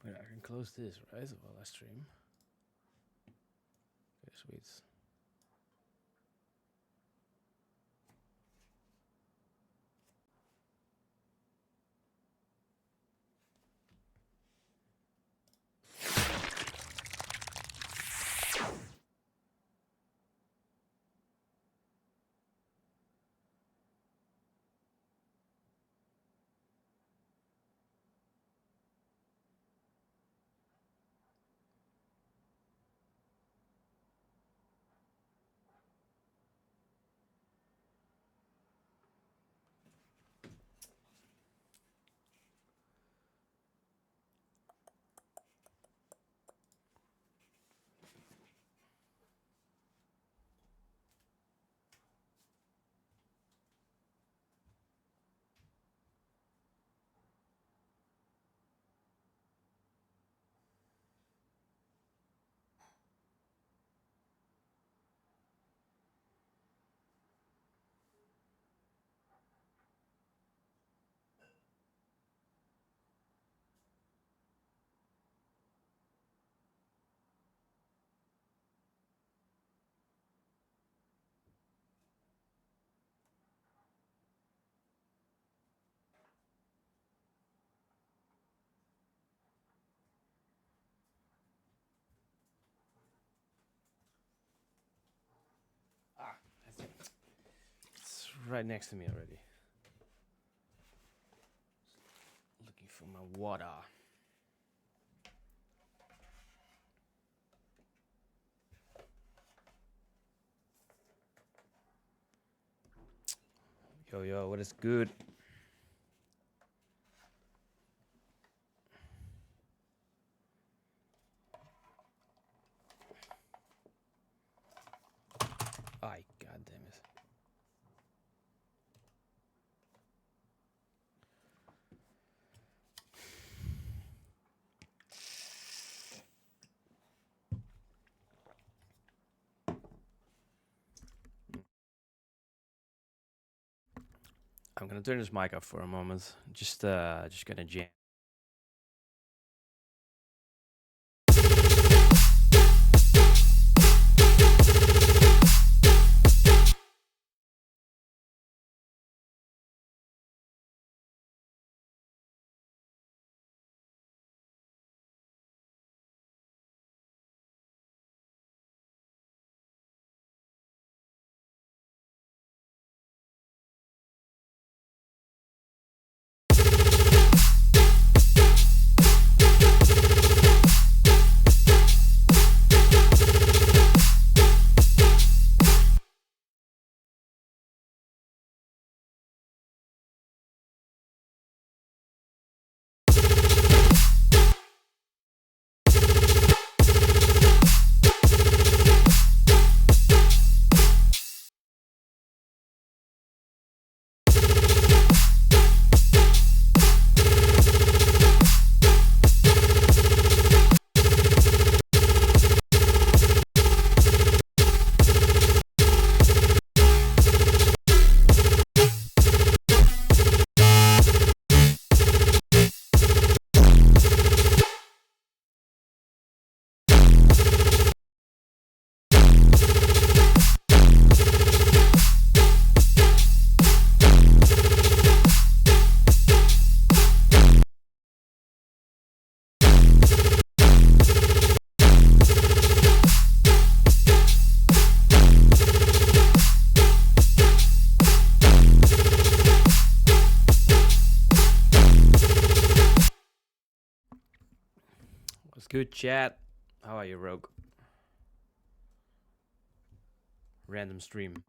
Wait, I can close this, right? While I stream. Okay, sweet. Ah, it's right next to me already. Looking for my water. Yo, what is good? Ay, god damn it. I'm gonna turn this mic off for a moment. Just gonna jam. What's good, chat? How are you, Rogue? Random stream.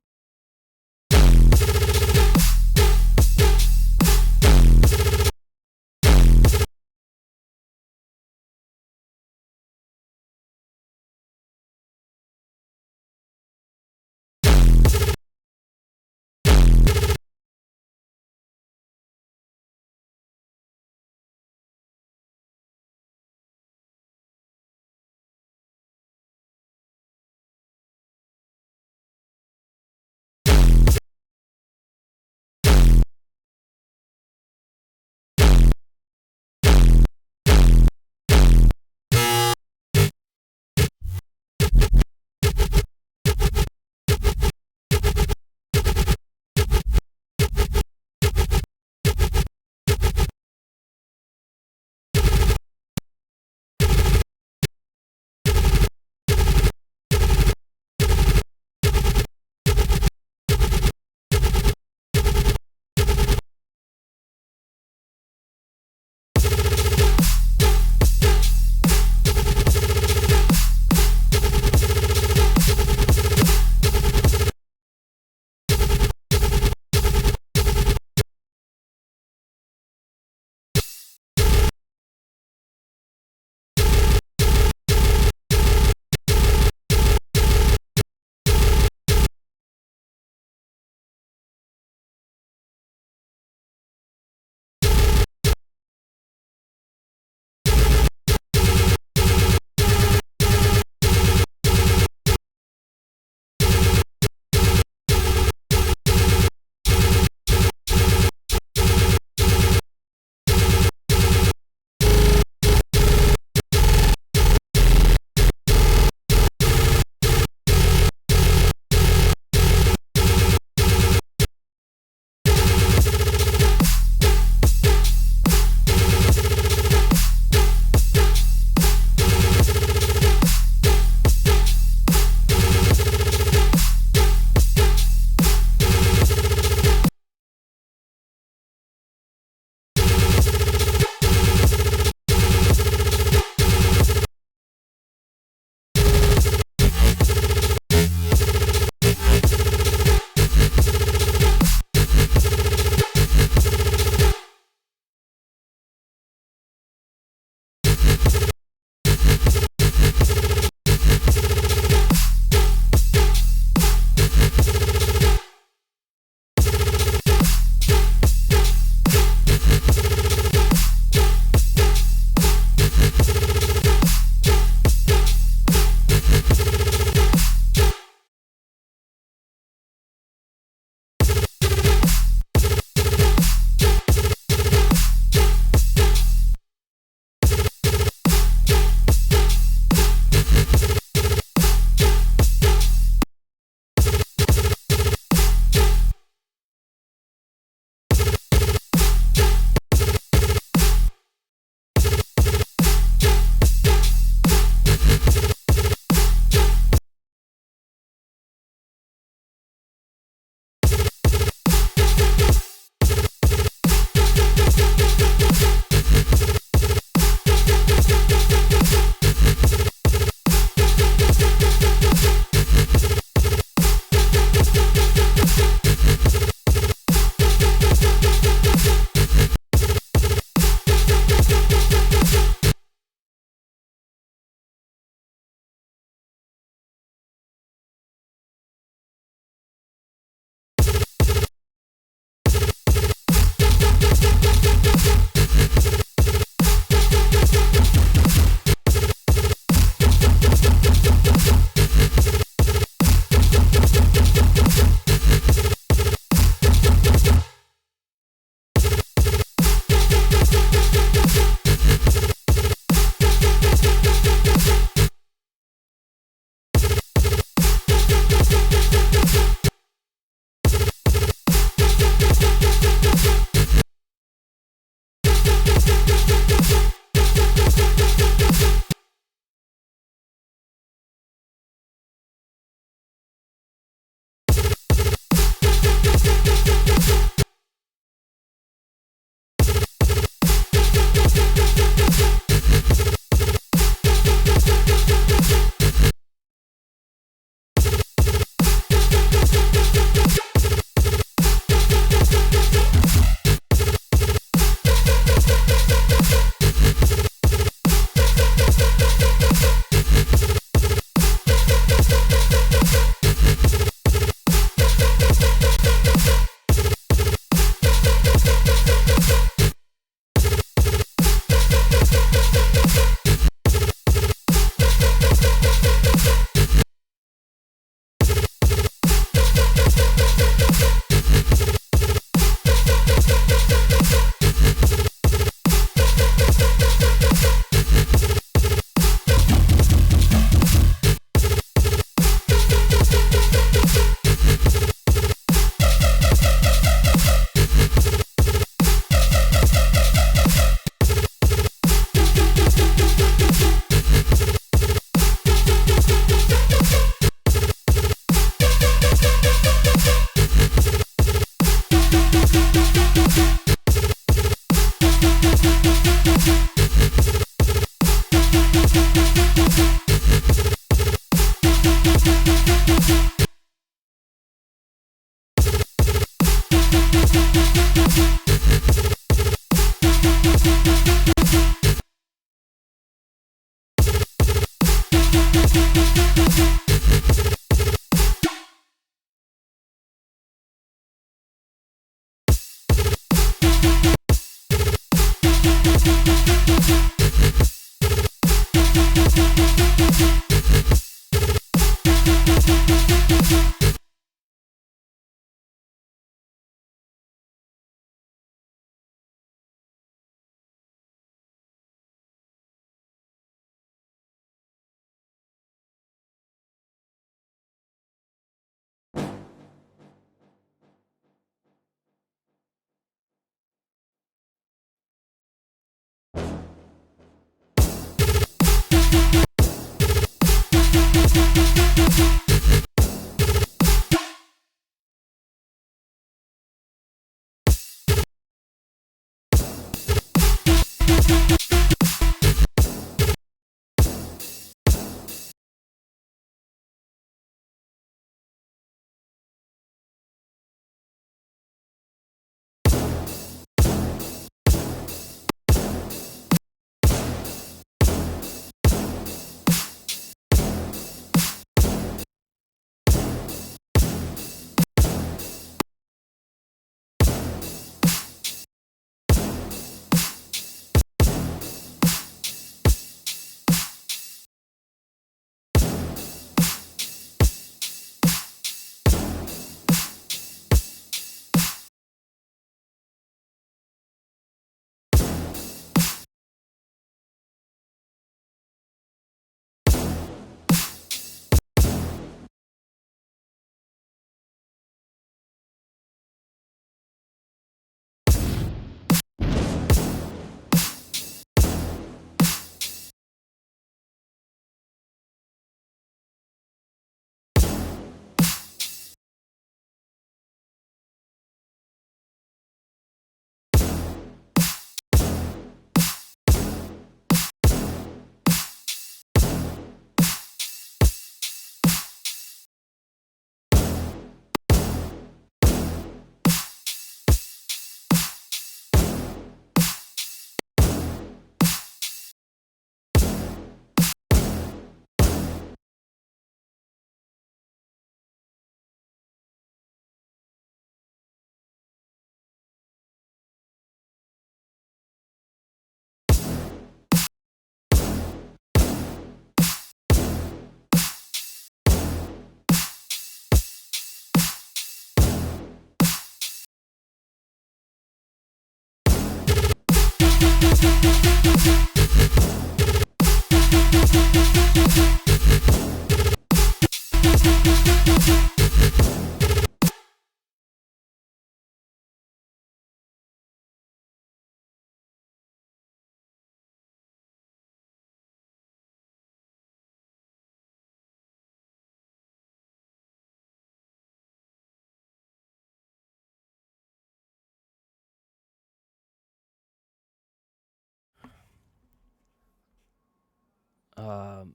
Um,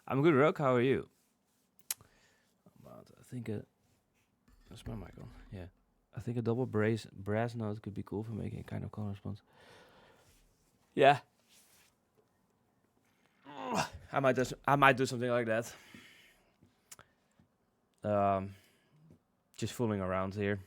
I'm good, Rook. How are you? But I think that's my mic on. Yeah, I think a double brass note could be cool for making a kind of call response. Yeah, I might do something like that. Just fooling around here.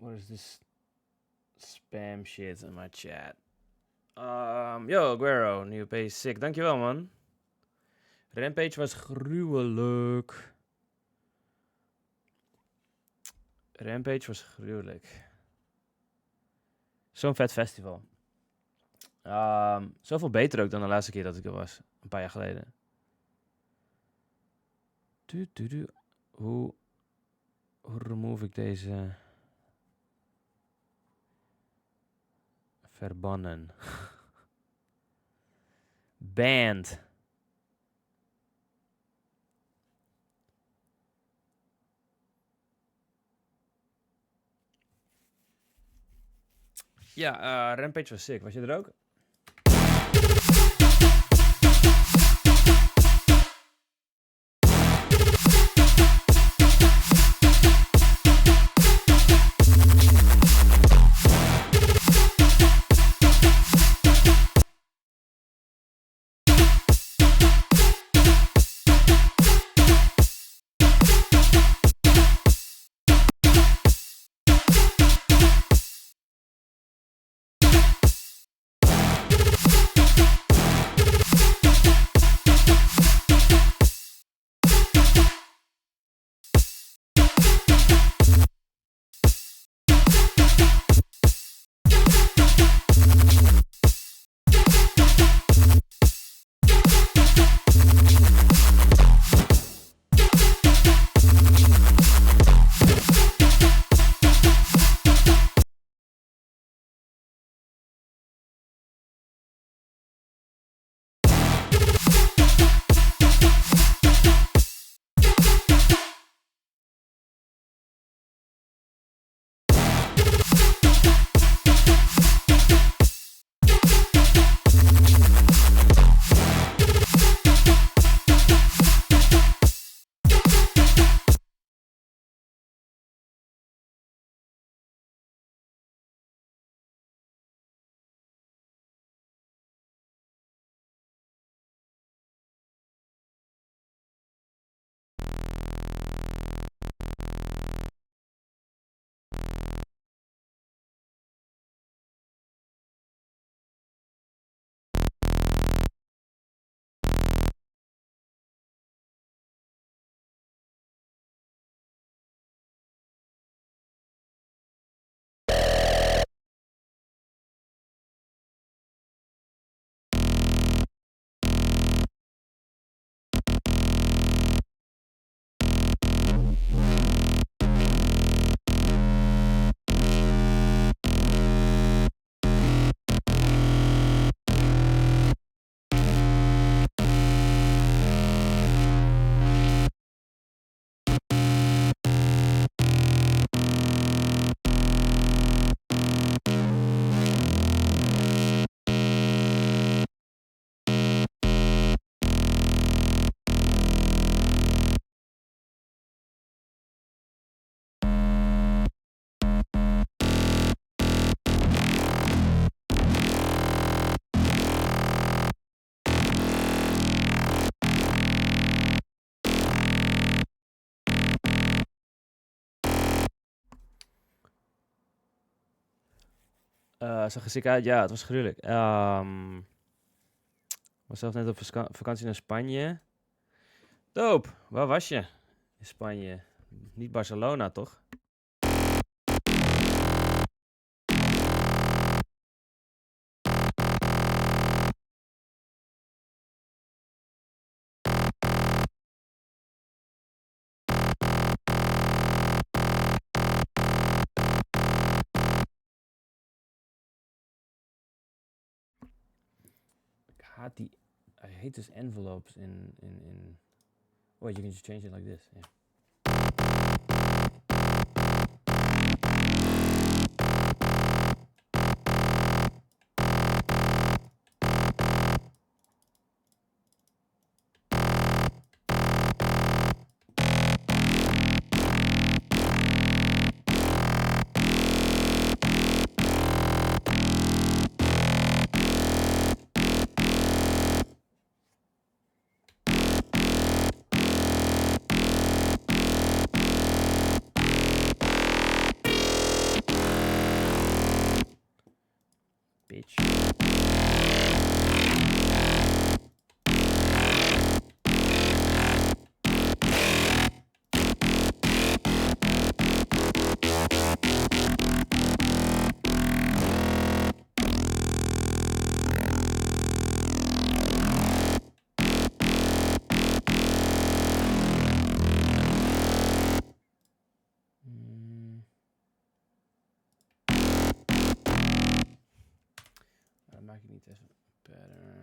What is this spam shit in my chat? Yo, Guero, nieuwe pace, sick. Dankjewel, man. Rampage was gruwelijk. Rampage was gruwelijk. Zo'n vet festival. Zoveel beter ook dan de laatste keer dat ik er was. Een paar jaar geleden. Hoe remove ik deze? Verbannen. Banned. Ja, Rampage was sick. Was je er ook? Zag er ziek uit? Ja, het was gruwelijk. Was zelf net op vakantie naar Spanje. Dope. Waar was je? In Spanje. Niet Barcelona, toch? Ik haat die... I hate this envelopes in... Oh, you can just change it like this. Yeah. H. Dan maak ik niet even pattern.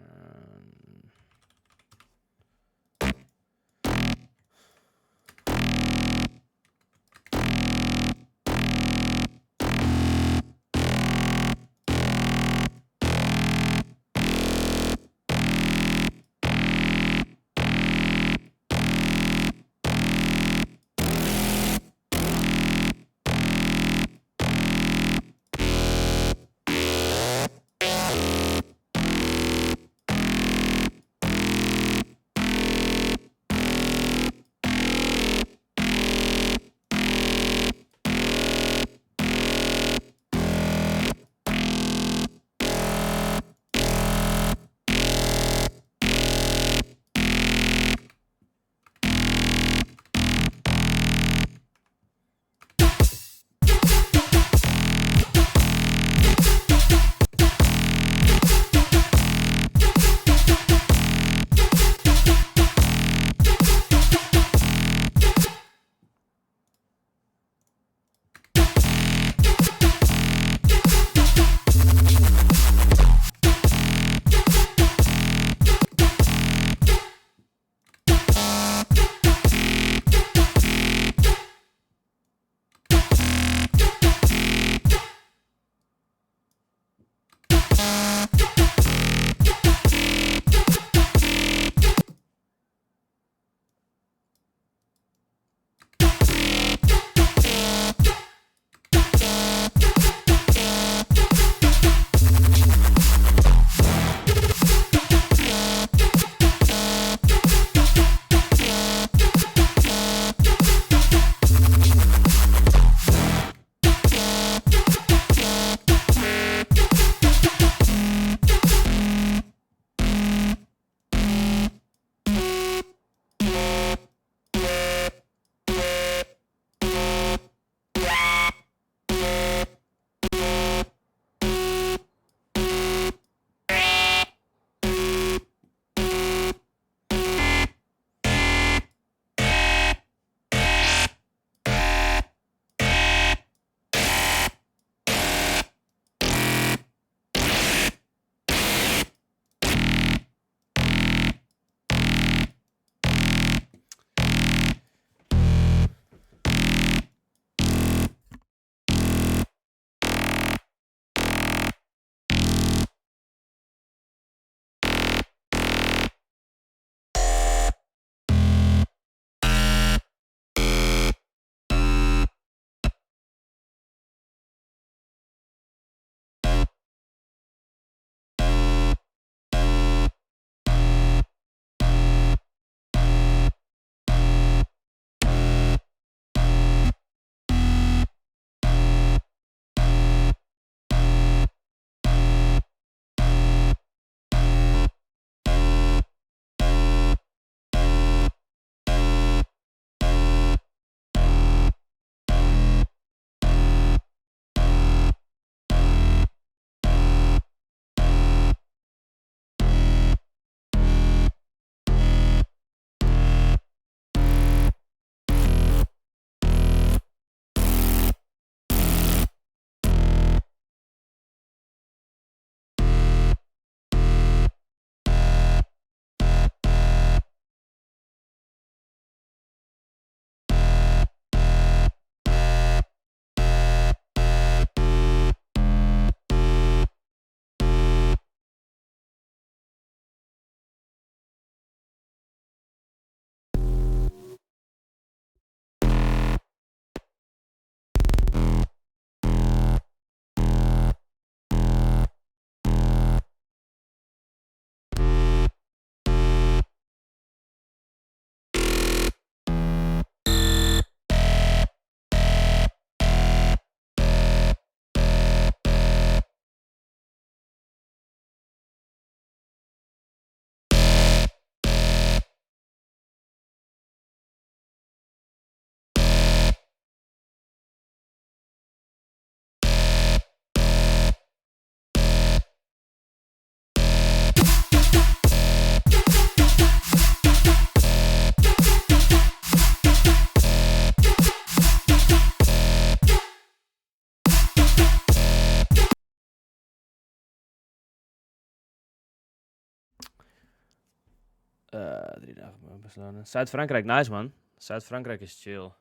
3 dagen Barcelona. Zuid-Frankrijk, nice man. Zuid-Frankrijk is chill.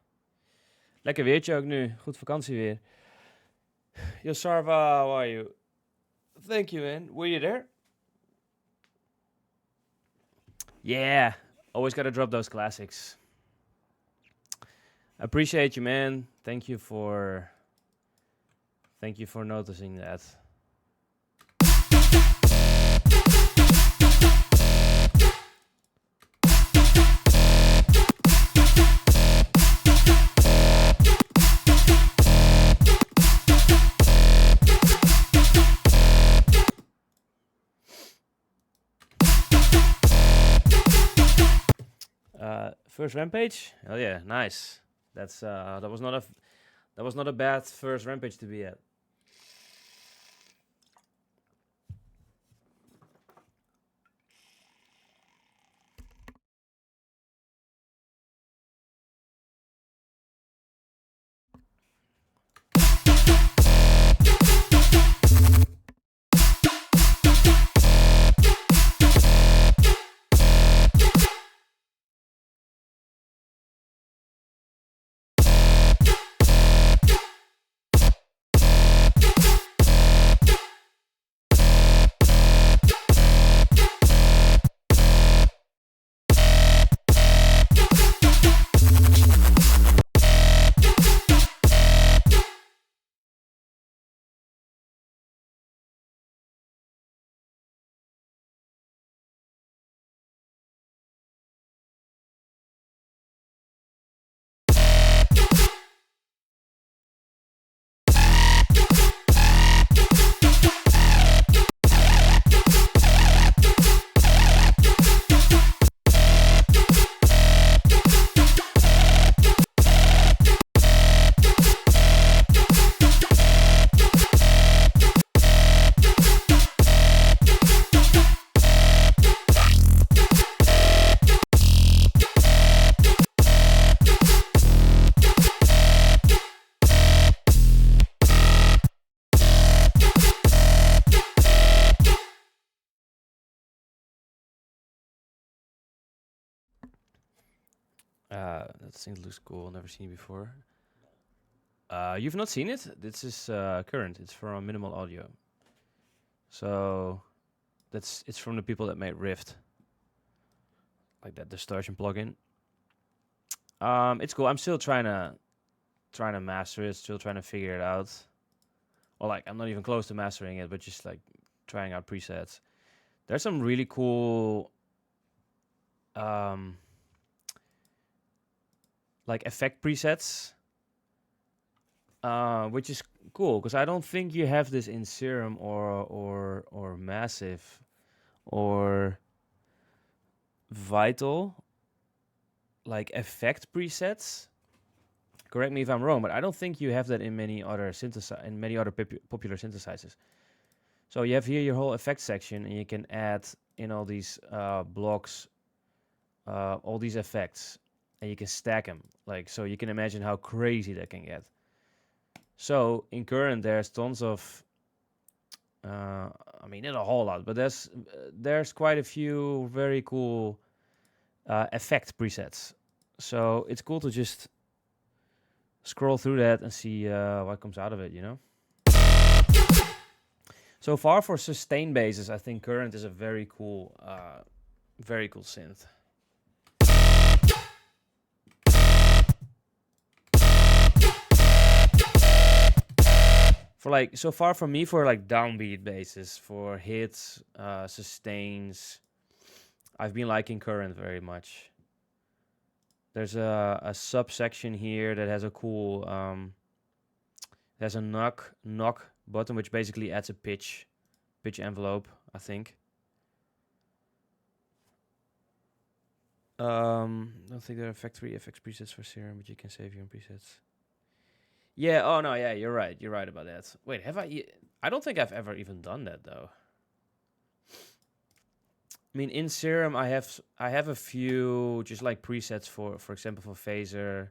Lekker weertje ook nu. Goed vakantieweer. Yo, Sarva, how are you? Thank you, man. Were you there? Yeah. Always gotta drop those classics. Appreciate you, man. Thank you for noticing that. First rampage? Hell yeah, nice. That's that was not a bad first rampage to be at. That thing looks cool. Never seen it before. You've not seen it? This is current. It's from Minimal Audio. So it's from the people that made Rift, like that distortion plugin. It's cool. I'm still trying to master it. Still trying to figure it out. Or like I'm not even close to mastering it, but just like trying out presets. There's some really cool like effect presets, which is cool because I don't think you have this in Serum or Massive or Vital, like effect presets. Correct me if I'm wrong, but I don't think you have that in many other popular synthesizers. So you have here your whole effect section, and you can add in all these blocks, all these effects, and you can stack them. Like, so you can imagine how crazy that can get. So in Current, there's tons of, I mean, not a whole lot, but there's quite a few very cool effect presets. So it's cool to just scroll through that and see what comes out of it, you know? So far for sustain bases, I think Current is a very cool synth. For like, so far for me, for like downbeat bases, for hits, sustains, I've been liking Current very much. There's a subsection here that has a cool, there's a knock button, which basically adds a pitch envelope, I think. I don't think there are factory FX presets for Serum, but you can save your own presets. Yeah, oh no, yeah, you're right about that. Wait, have I don't think I've ever even done that though. I mean, in Serum, I have a few just like presets for example, for phaser,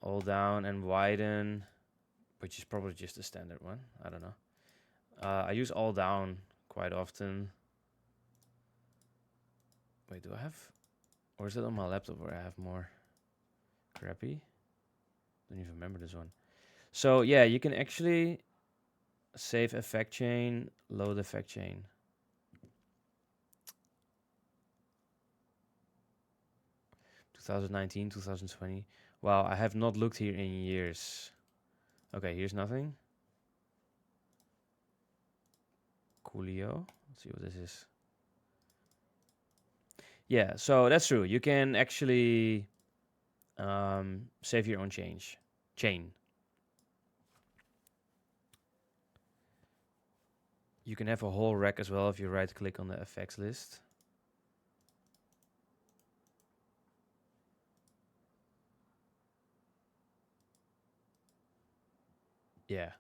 all down and widen, which is probably just a standard one. I don't know. I use all down quite often. Wait, do I have... Or is it on my laptop where I have more crappy? Don't even remember this one. So yeah, you can actually save effect chain, load effect chain. (2019, 2020). Wow, I have not looked here in years. Okay, here's nothing. Coolio. Let's see what this is. Yeah, so that's true. You can actually save your own chain. You can have a whole rack as well if you right click on the effects list. Yeah.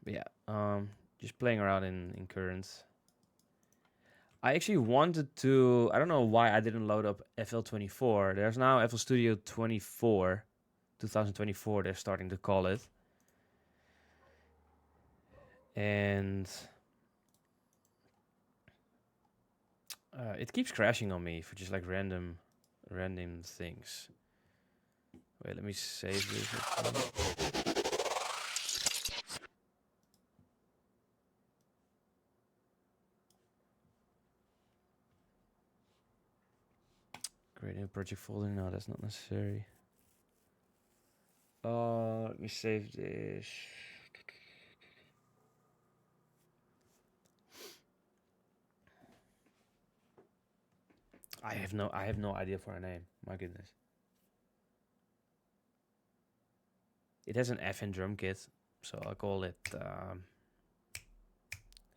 But yeah, just playing around in Current. I actually wanted to, I don't know why I didn't load up FL24. There's now FL Studio 24, 2024, they're starting to call it. And it keeps crashing on me for just like random things. Wait, let me save this. Create a project folder. No, that's not necessary. Let me save this. I have no idea for a name. My goodness. It has an F in drum kit, so I'll call it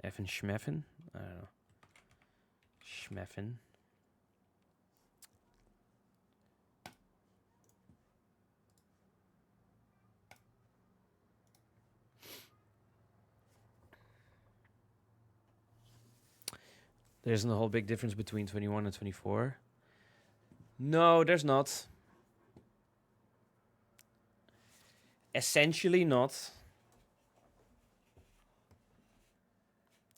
F and Schmeffen. I don't know. Schmeffen. There isn't a whole big difference between 21 and 24. No, there's not. Essentially not.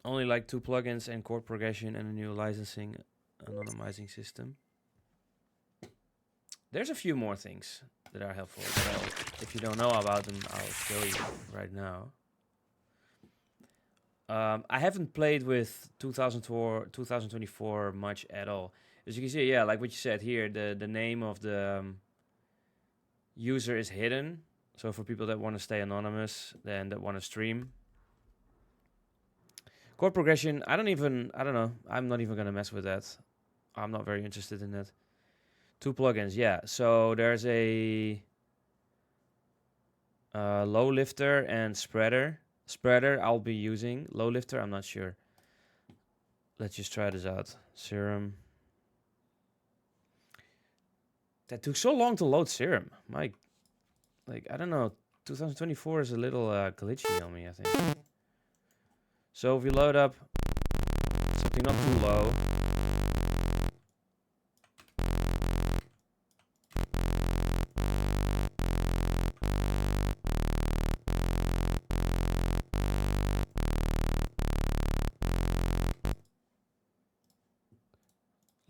Only like 2 plugins and chord progression and a new licensing anonymizing system. There's a few more things that are helpful. So if you don't know about them, I'll show you right now. I haven't played with 2024 much at all. As you can see, yeah, like what you said here, the name of the user is hidden. So for people that want to stay anonymous, then that want to stream. Chord progression, I don't know. I'm not even going to mess with that. I'm not very interested in that. 2 plugins, yeah. So there's a low lifter and spreader. Spreader I'll be using. Low lifter, I'm not sure. Let's just try this out. Serum. That took so long to load Serum. I don't know. 2024 is a little glitchy on me, I think. So if you load up something not too low.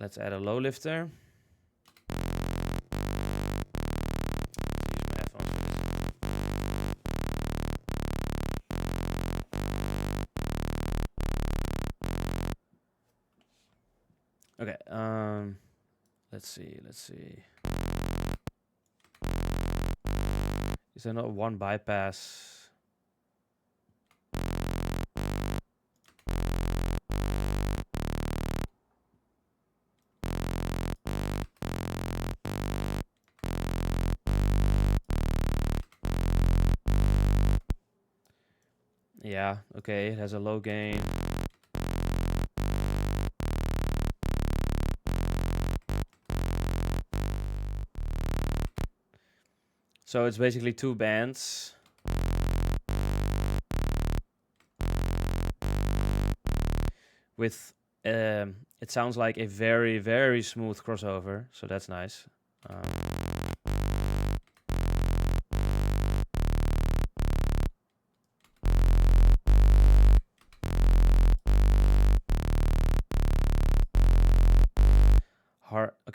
Let's add a low lifter. Okay, let's see. Is there not one bypass? Yeah, okay, it has a low gain. So it's basically 2 bands. With, it sounds like a very, very smooth crossover. So that's nice.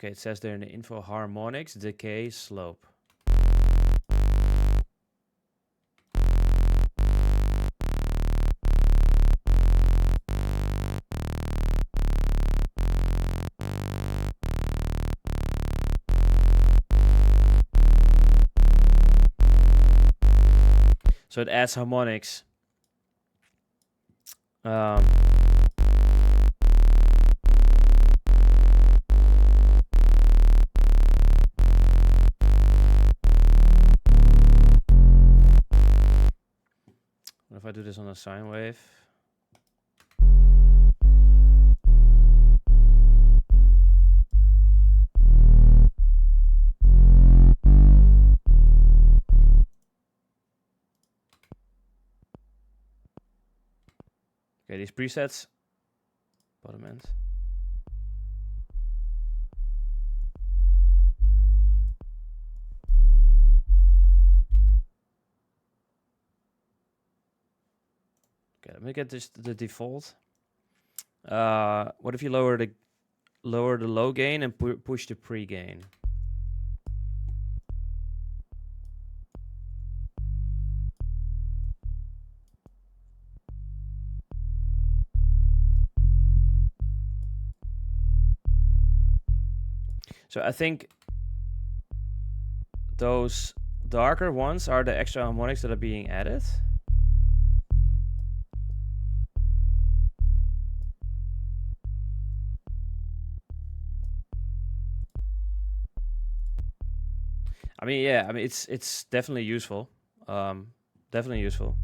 Okay, it says there in the info harmonics, decay, slope. So it adds harmonics. What if I do this on a sine wave? Okay, these presets, bottom end. Okay, let me get this the default. What if you lower the low gain and push the pre-gain? So I think those darker ones are the extra harmonics that are being added. I mean, yeah, I mean it's definitely useful. Definitely useful.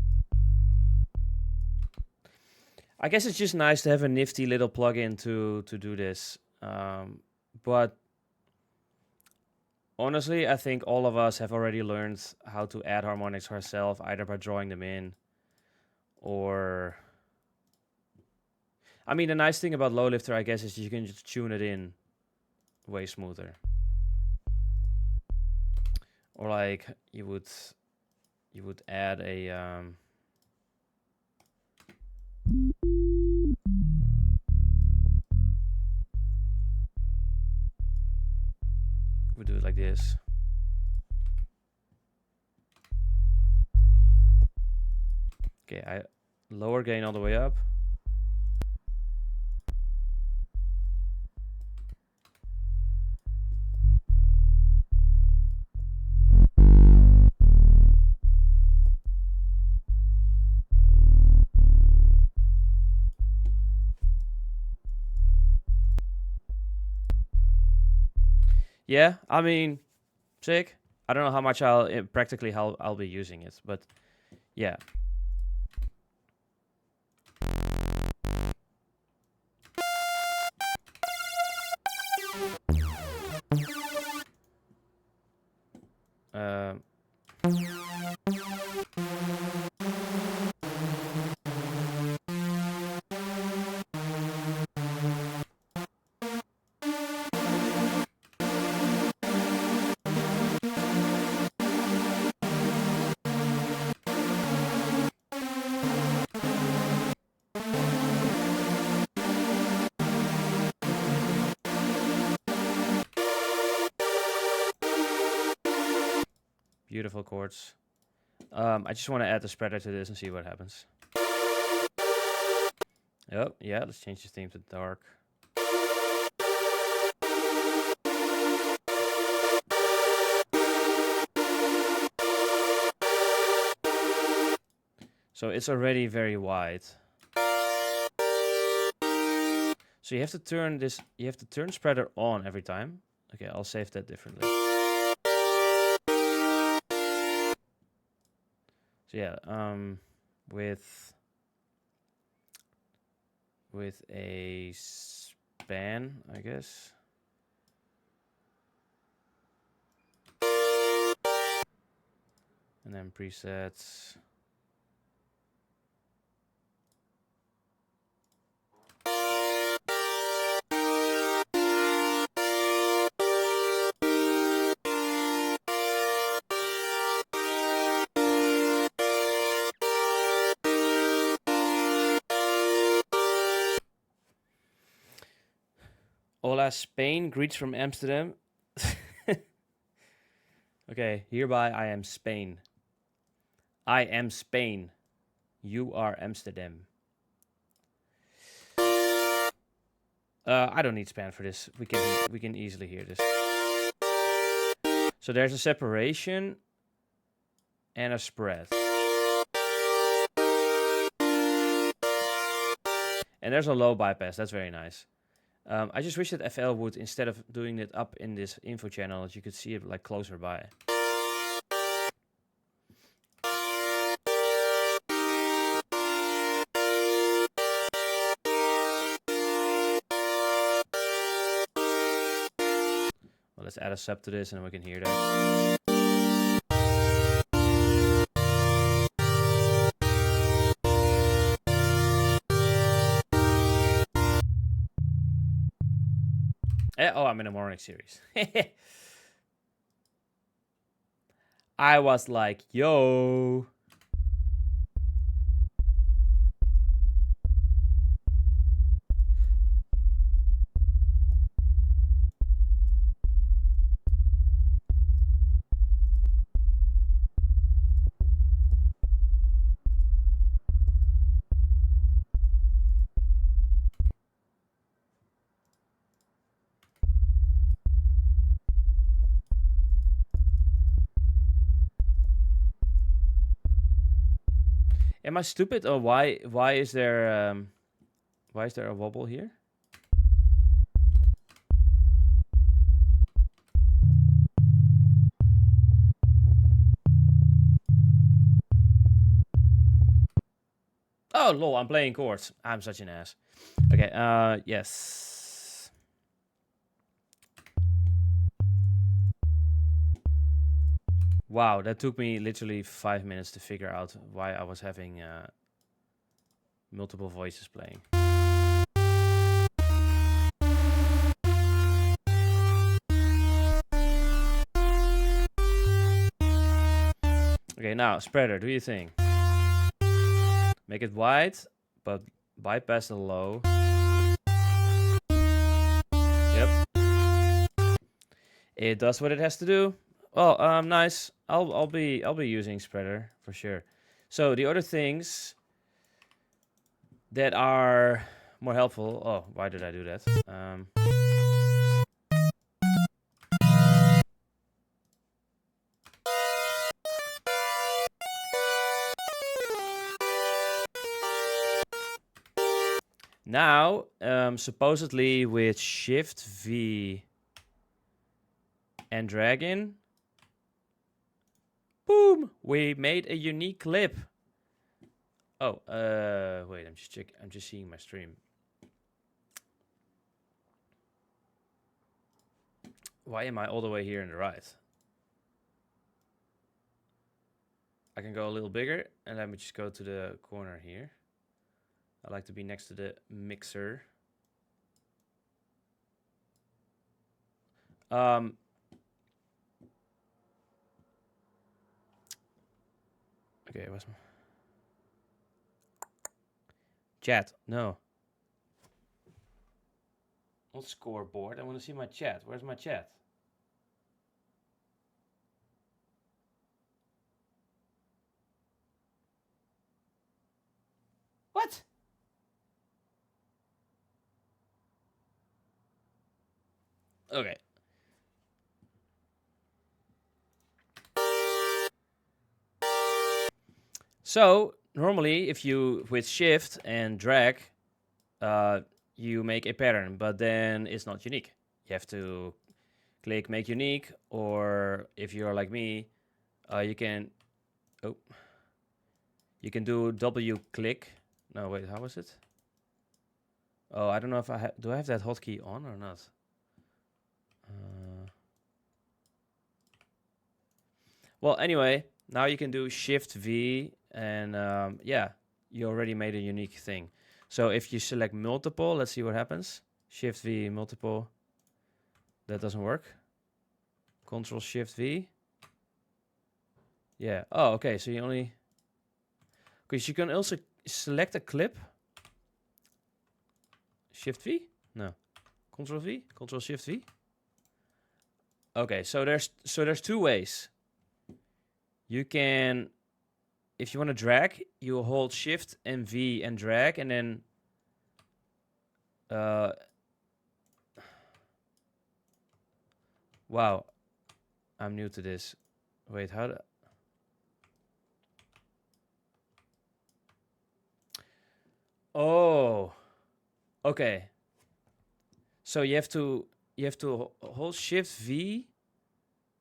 I guess it's just nice to have a nifty little plugin to do this. But honestly, I think all of us have already learned how to add harmonics ourselves, either by drawing them in or... I mean, the nice thing about low lifter, I guess, is you can just tune it in way smoother. Or like you would add a we do it like this. Okay, I lower gain all the way up. Yeah, I mean, sick. I don't know how much practically how I'll be using it, but yeah. Beautiful chords. I just want to add the spreader to this and see what happens. Oh, yeah, let's change the theme to dark. So it's already very wide. So you have to turn this, you have to turn spreader on every time. Okay, I'll save that differently. So yeah, with a span, I guess. And then presets. Hola, Spain. Greets from Amsterdam. Okay, hereby I am Spain. I am Spain. You are Amsterdam. I don't need span for this. We can easily hear this. So there's a separation and a spread. And there's a low bypass. That's very nice. I just wish that FL would, instead of doing it up in this info channel, that you could see it like closer by. Well, let's add a sub to this and we can hear that. Oh, I'm in a morning series. I was like, yo. Am I stupid, or why is there a wobble here? Oh lol, I'm playing chords. I'm such an ass. Okay, yes. Wow, that took me literally 5 minutes to figure out why I was having multiple voices playing. Okay, now, spreader, do your thing. Make it wide, but bypass the low. Yep. It does what it has to do. Well, nice. I'll be using spreader for sure. So the other things that are more helpful. Oh, why did I do that? Now, supposedly with Shift V and drag in, boom, we made a unique clip. Oh, wait, I'm just seeing my stream. Why am I all the way here in the right? I can go a little bigger, and let me just go to the corner here. I like to be next to the mixer. Okay, what's my chat? No. Not scoreboard. I want to see my chat. Where's my chat? What? Okay. So normally, if you with shift and drag, you make a pattern, but then it's not unique. You have to click make unique, or if you're like me, you can do W click. No, wait, how was it? Oh, I don't know if do I have that hotkey on or not. Well, anyway, now you can do Shift V, and yeah, you already made a unique thing. So if you select multiple, let's see what happens. Shift V, multiple. That doesn't work. Control Shift V. Yeah. Oh, okay. So you only. Because you can also select a clip. Shift V? No. Control V? Control Shift V? Okay, so there's two ways. You can, if you want to drag, you hold Shift and V and drag, and then wow, I'm new to this. Wait, how do... Oh, okay. So you have to hold Shift V,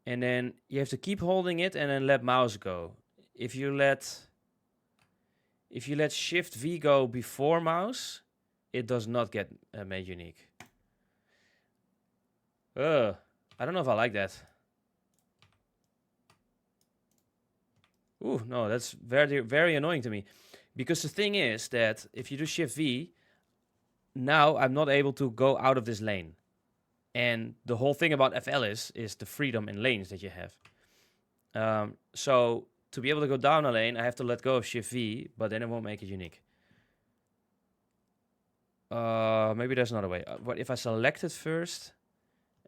and then you have to keep holding it, and then let mouse go. If you let Shift V go before mouse, it does not get made unique. I don't know if I like that. Ooh, no, that's very, very annoying to me. Because the thing is that if you do Shift V, now I'm not able to go out of this lane. And the whole thing about FL is the freedom in lanes that you have. So to be able to go down a lane, I have to let go of Shift V, but then it won't make it unique. Maybe there's another way. What if I select it first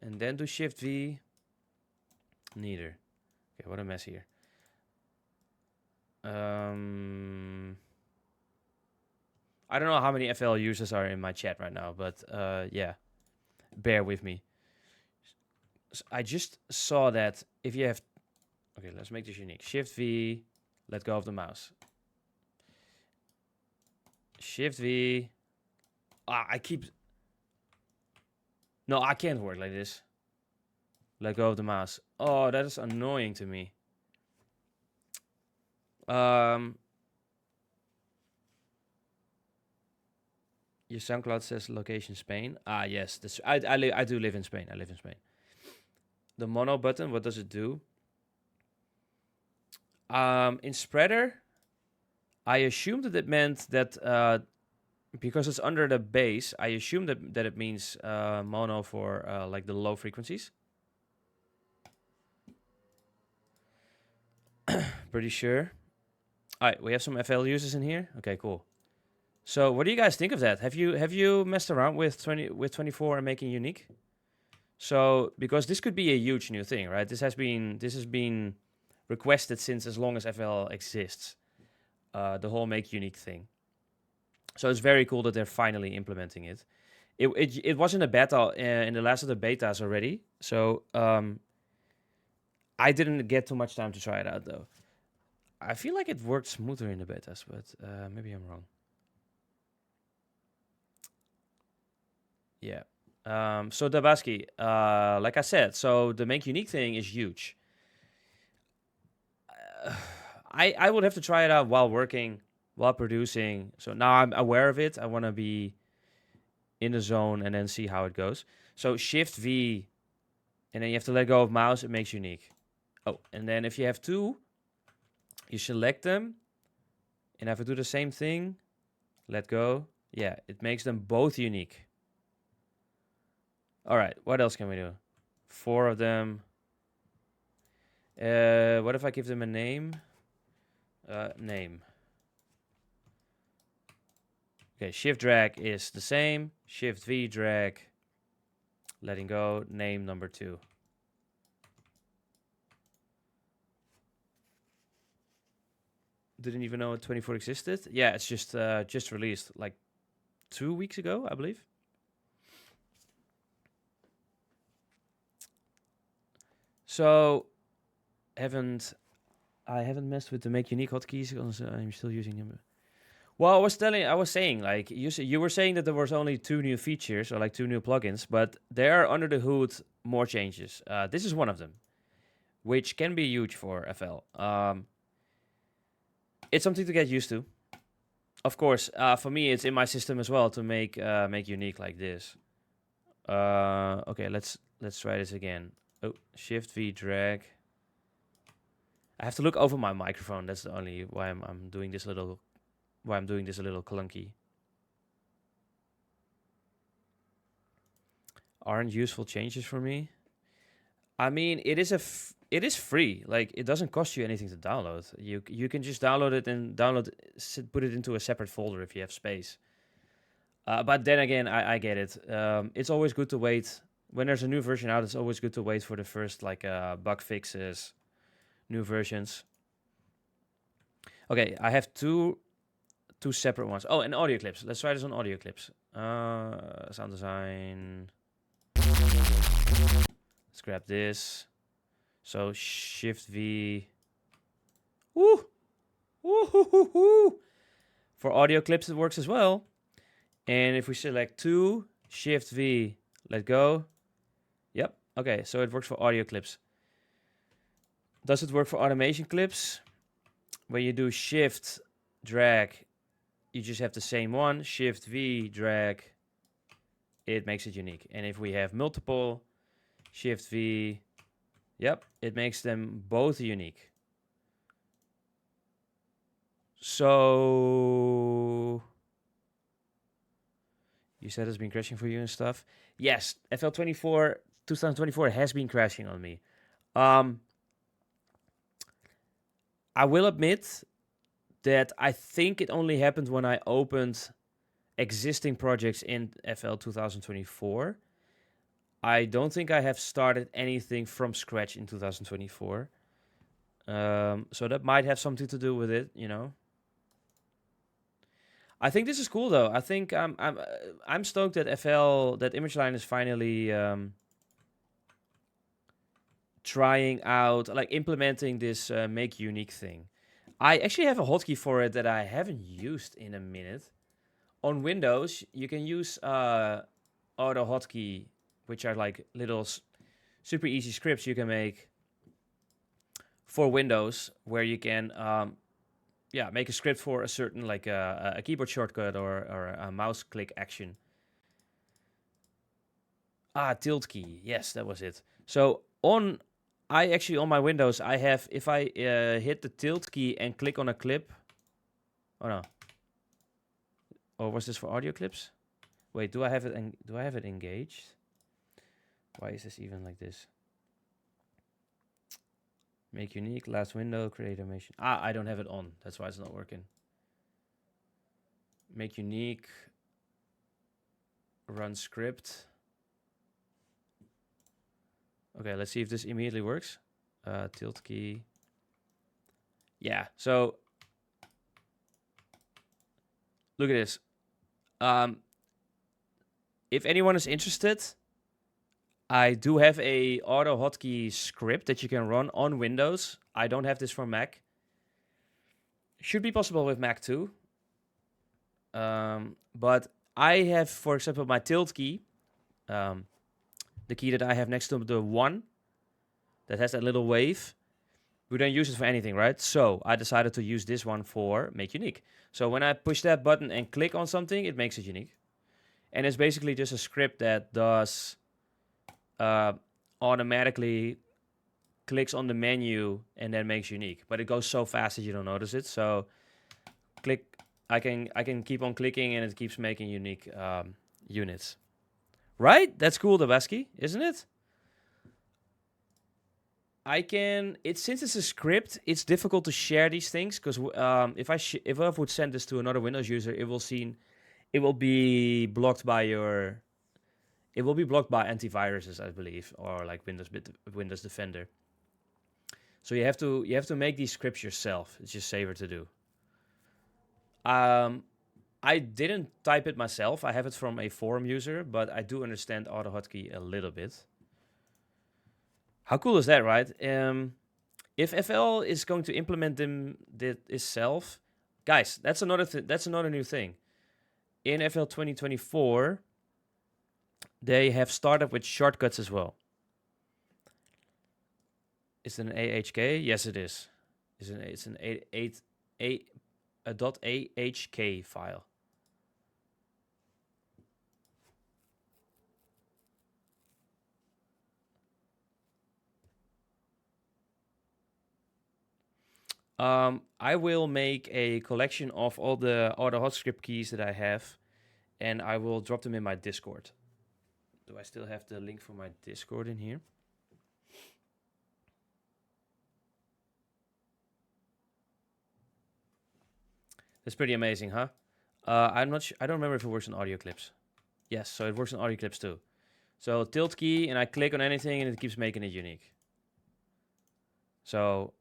and then do Shift V? Neither. Okay, what a mess here. I don't know how many FL users are in my chat right now, but yeah, bear with me. So I just saw that if you have... Okay, let's make this unique. Shift V, let go of the mouse. Shift V. I keep... No, I can't work like this. Let go of the mouse. Oh, that is annoying to me. Your SoundCloud says location Spain. Ah, yes. This, I do live in Spain. I live in Spain. The mono button, what does it do? In spreader, I assumed that it meant that because it's under the bass, I assumed that it means mono for like the low frequencies. Pretty sure. All right, we have some FL users in here. Okay, cool. So, what do you guys think of that? Have you messed around with 24 and making unique? So, because this could be a huge new thing, right? This has been requested since as long as FL exists. The whole make unique thing. So it's very cool that they're finally implementing it. It was in a beta in the last of the betas already. So I didn't get too much time to try it out though. I feel like it worked smoother in the betas, but maybe I'm wrong. Yeah. So Dabaski, like I said, so the make unique thing is huge. I would have to try it out while working, while producing. So now I'm aware of it. I want to be in the zone and then see how it goes. So Shift V, and then you have to let go of mouse. It makes unique. Oh, and then if you have two, you select them. And if I do the same thing, let go. Yeah, it makes them both unique. All right, what else can we do? 4 of them. What if I give them a name? Name. Okay, Shift drag is the same. Shift V drag. Letting go. Name number 2. Didn't even know 24 existed. Yeah, it's just released like 2 weeks ago, I believe. So I haven't messed with the make unique hotkeys because I'm still using them. Well, I was saying, like, you were saying that there was only 2 new features or like 2 new plugins, but there are under the hood more changes. This is one of them, which can be huge for FL. It's something to get used to. Of course, for me, it's in my system as well to make unique like this. Okay, let's try this again. Oh, Shift V drag. I have to look over my microphone. That's the only why I'm doing this a little clunky. Aren't useful changes for me. I mean, it is free. Like, it doesn't cost you anything to download. You can just download it and put it into a separate folder if you have space. But then again, I get it. It's always good to wait. When there's a new version out, it's always good to wait for the first like bug fixes, new versions. Okay, I have two separate ones. Oh, and audio clips. Let's try this on audio clips. Sound design. Let's grab this. So Shift V. Woo! Woo-hoo-hoo-hoo! For audio clips, it works as well. And if we select 2, Shift V, let go. Yep. Okay, so it works for audio clips. Does it work for automation clips? When you do Shift, drag, you just have the same one. Shift V, drag, it makes it unique. And if we have multiple, Shift V, yep, it makes them both unique. So you said it's been crashing for you and stuff. Yes, FL24 2024 has been crashing on me. I will admit that I think it only happened when I opened existing projects in FL 2024. I don't think I have started anything from scratch in 2024. So that might have something to do with it, you know. I think this is cool though. I think I'm stoked that that ImageLine is finally trying out, like implementing this make unique thing. I actually have a hotkey for it that I haven't used in a minute. On Windows, you can use auto hotkey, which are like little super easy scripts you can make for Windows, where you can make a script for a certain like a keyboard shortcut or a mouse click action. Tilt key. Yes, that was it. So on my Windows, I have, if I hit the tilt key and click on a clip. Oh no. Or was this for audio clips? Wait, do I have it engaged? Why is this even like this? Make unique, last window, create animation. I don't have it on. That's why it's not working. Make unique, run script. Okay, let's see if this immediately works. Tilt key. Yeah, so look at this. If anyone is interested, I do have a auto hotkey script that you can run on Windows. I don't have this for Mac. Should be possible with Mac too. But I have, for example, my tilt key, the key that I have next to the 1 that has that little wave. We don't use it for anything, right? So I decided to use this one for make unique. So when I push that button and click on something, it makes it unique. And it's basically just a script that does automatically clicks on the menu and then makes unique. But it goes so fast that you don't notice it. So click, I can keep on clicking and it keeps making unique units. Right? That's cool, DUBSTEP, isn't it? Since it's a script, it's difficult to share these things because if I would send this to another Windows user, it will be blocked by antiviruses, I believe, or like Windows Defender. So you have to make these scripts yourself. It's just safer to do. I didn't type it myself. I have it from a forum user, but I do understand auto hotkey a little bit. How cool is that, right? If FL is going to implement them itself, guys, that's another new thing. In FL 2024, they have started with shortcuts as well. Is it an AHK? Yes, it is. It's an .ahk file. I will make a collection of all the hot script keys that I have, and I will drop them in my Discord. Do I still have the link for my Discord in here? That's pretty amazing, huh? I'm not. I don't remember if it works on audio clips. Yes, so it works on audio clips too. So tilt key, and I click on anything, and it keeps making it unique. So,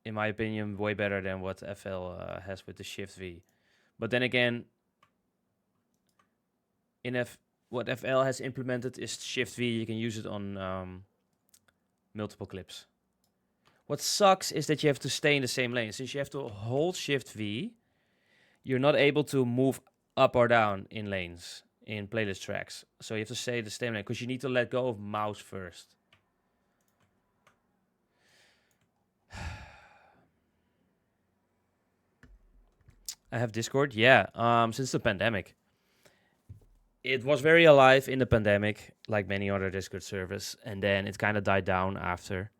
in my opinion, way better than what FL has with the Shift V. But then again, what FL has implemented is Shift V. You can use it on multiple clips. What sucks is that you have to stay in the same lane. Since you have to hold Shift V, you're not able to move up or down in lanes, in playlist tracks. So you have to stay in the same lane, because you need to let go of mouse first. I have Discord, yeah, since the pandemic. It was very alive in the pandemic, like many other Discord servers, and then it kind of died down after,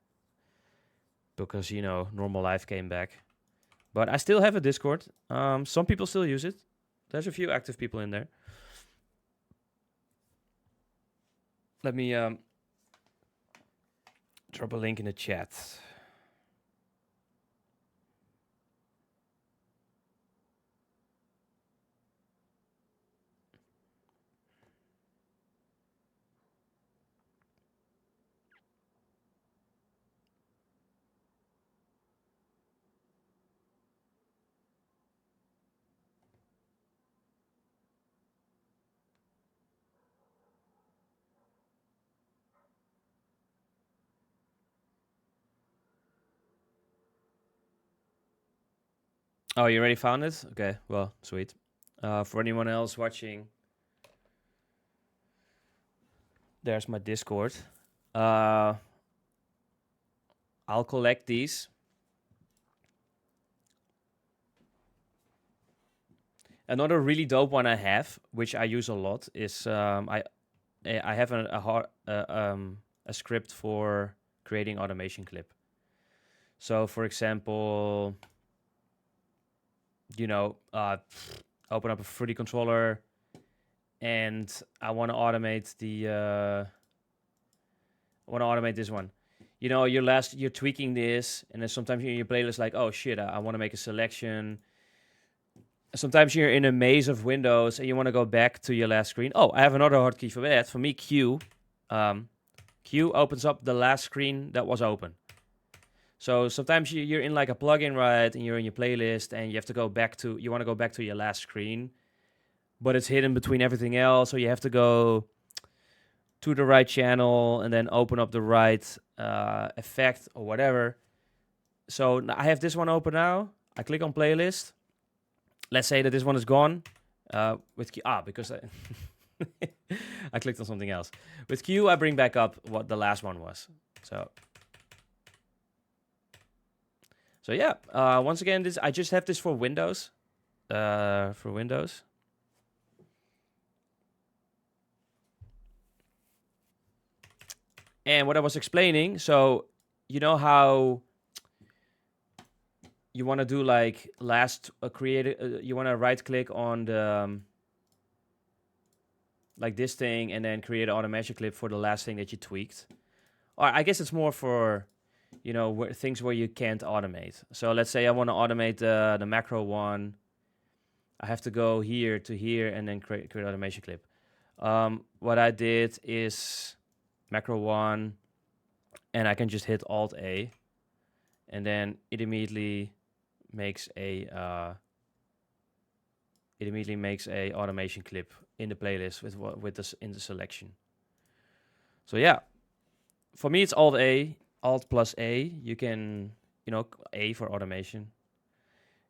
because, you know, normal life came back. But I still have a Discord. Some people still use it. There's a few active people in there. Let me drop a link in the chat. Oh, you already found it? Okay, well, sweet. For anyone else watching, there's my Discord. I'll collect these. Another really dope one I have, which I use a lot, is I have a script for creating automation clip. So, for example, you know, open up a Fruity controller, and I want to automate this one. You know, you're tweaking this, and then sometimes you're in your playlist like, oh shit, I want to make a selection. Sometimes you're in a maze of windows and you want to go back to your last screen. Oh, I have another hotkey for that. For me, Q. Q opens up the last screen that was open. So sometimes you're in like a plugin, right? And you're in your playlist and you want to go back to your last screen, but it's hidden between everything else. So you have to go to the right channel and then open up the right effect or whatever. So I have this one open now. I click on playlist. Let's say that this one is gone. With Q, because I clicked on something else. With Q, I bring back up what the last one was. So yeah. Once again, I just have this for Windows. And what I was explaining, so you know how you want to do like you want to right click on the like this thing and then create an automation clip for the last thing that you tweaked. Or I guess it's more for, you know, things where you can't automate. So let's say I want to automate the macro one. I have to go here to here and then create automation clip. What I did is macro one, and I can just hit Alt A, and then it immediately makes a automation clip in the playlist with this in the selection. So yeah, for me it's Alt plus A. You can, you know, A for automation.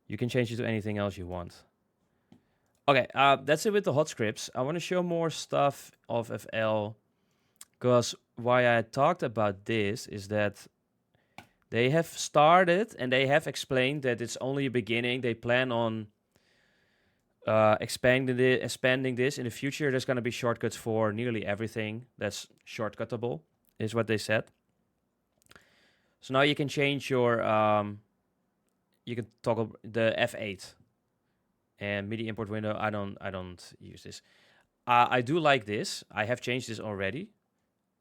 You can change it to anything else you want. Okay, that's it with the hot scripts. I want to show more stuff of FL, because why I talked about this is that they have started and they have explained that it's only a beginning. They plan on expanding this in the future. There's going to be shortcuts for nearly everything that's shortcuttable, is what they said. So now you can change your you can toggle the F8 and MIDI import window. I don't use this. I do like this. I have changed this already.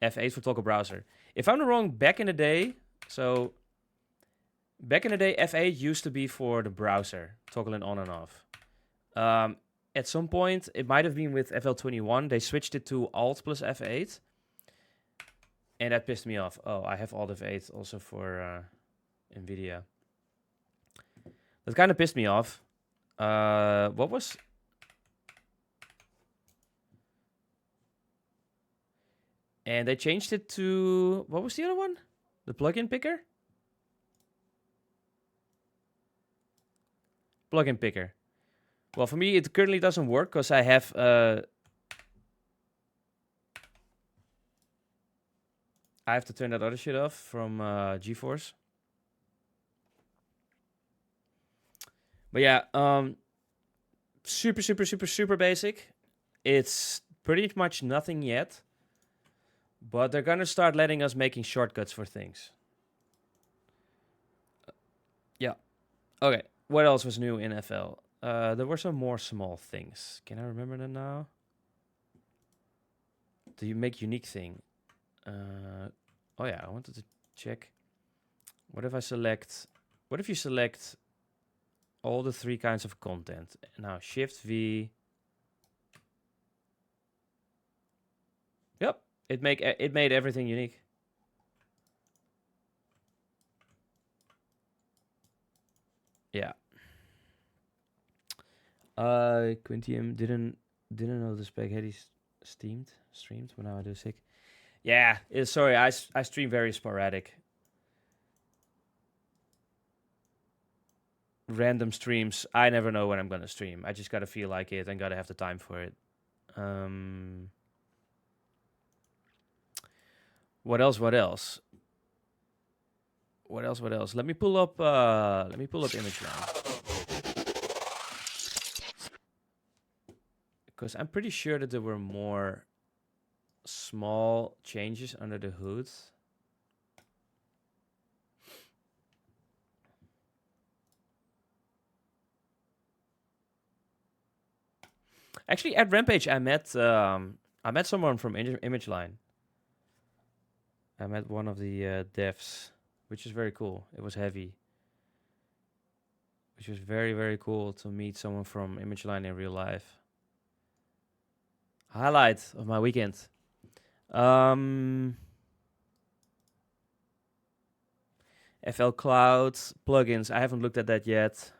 F8 for toggle browser. If I'm not wrong, back in the day, F8 used to be for the browser, toggling on and off. at some point, it might have been with FL21, they switched it to Alt plus F8. And that pissed me off. Oh, I have Alt F8 also for NVIDIA. That kind of pissed me off. What was... And they changed it to... What was the other one? The plugin picker? Plugin picker. Well, for me, it currently doesn't work because I have... I have to turn that other shit off from GeForce. But yeah, super, super, super, super basic. It's pretty much nothing yet. But they're gonna start letting us making shortcuts for things. Yeah. Okay. What else was new in FL? There were some more small things. Can I remember them now? Do you make unique thing? Oh yeah, I wanted to check. What if I select... What if you select all the 3 kinds of content? Now, Shift V. Yep. It made everything unique. Yeah. Quintium didn't know the Spag Heddy streamed, but now I do sick. Yeah, sorry, I stream very sporadic. Random streams. I never know when I'm gonna stream. I just gotta feel like it and gotta have the time for it. What else? Let me pull up ImageLine. Because I'm pretty sure that there were more small changes under the hood. Actually, at Rampage, I met someone from ImageLine. I met one of the devs, which is very cool. It was Heavy, which was very, very cool to meet someone from ImageLine in real life. Highlight of my weekend. FL Cloud plugins. I haven't looked at that yet.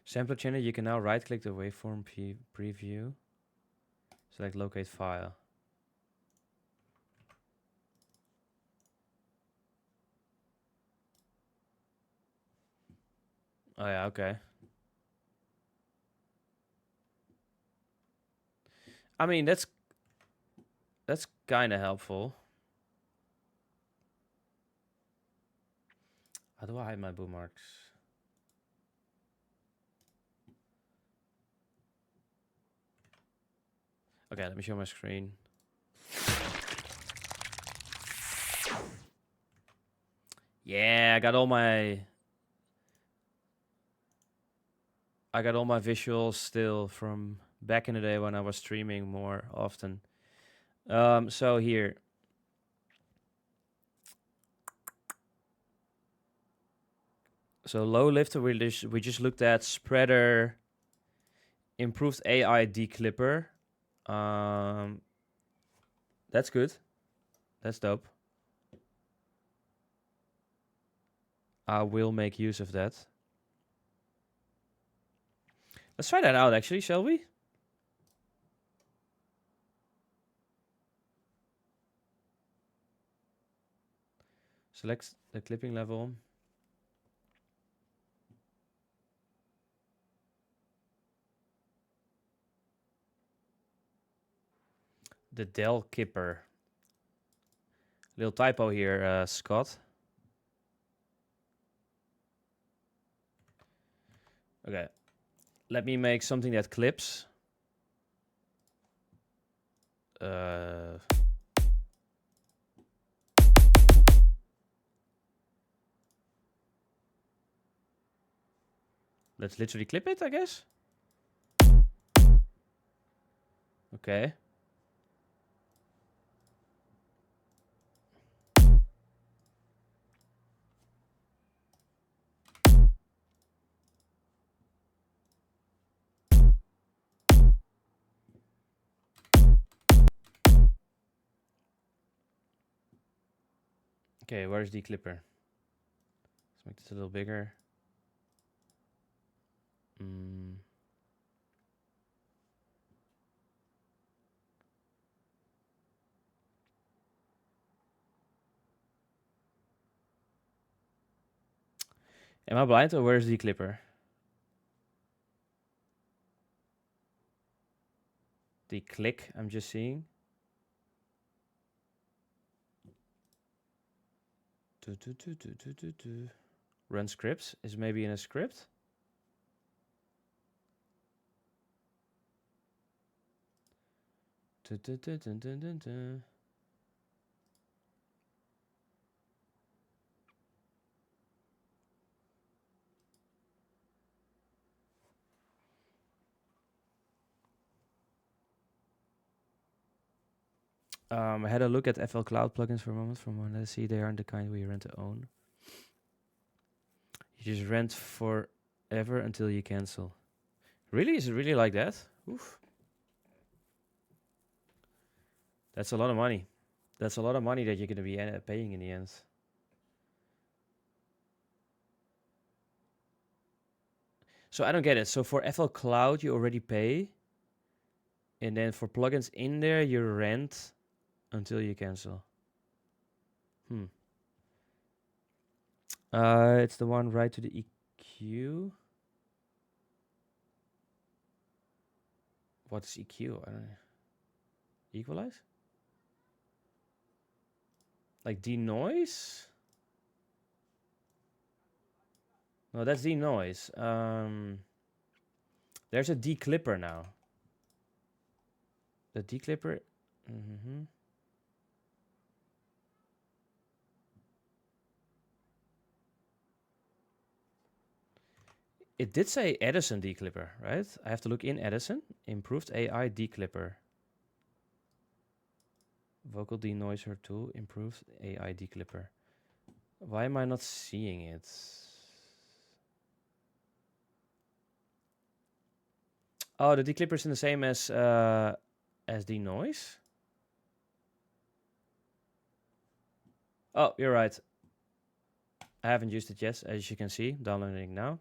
Sampler channel, you can now right-click the waveform preview. Select locate file. Oh yeah, okay. I mean, that's kind of helpful. How do I hide my bookmarks? Okay, let me show my screen. Yeah, I got all my visuals still from back in the day when I was streaming more often. So here. So low lifter, we just looked at spreader, improved AI declipper. That's good. That's dope. I will make use of that. Let's try that out, actually, shall we? Select the clipping level. The Del Kipper. Little typo here, Scott. Okay. Let me make something that clips. let's literally clip it, I guess. Okay. Okay, where's the clipper? Let's make this a little bigger. Am I blind or where's the clipper? The click I'm just seeing. Run scripts is maybe in a script. I had a look at FL Cloud plugins for a moment. From what I see, they aren't the kind we rent to own. You just rent forever until you cancel. Really? Is it really like that? Oof. That's a lot of money. That's a lot of money that you're going to be paying in the end. So I don't get it. So for FL Cloud, you already pay. And then for plugins in there, you rent until you cancel. It's the one right to the EQ. What is EQ? I don't know. Equalize? Like denoise? No, that's denoise. There's a declipper now. The declipper. It did say Edison declipper, right? I have to look in Edison. Improved AI declipper. Vocal denoiser tool. Improved AI declipper. Why am I not seeing it? Oh, the declipper is in the same as denoise. Oh, you're right. I haven't used it yet, as you can see. Downloading now.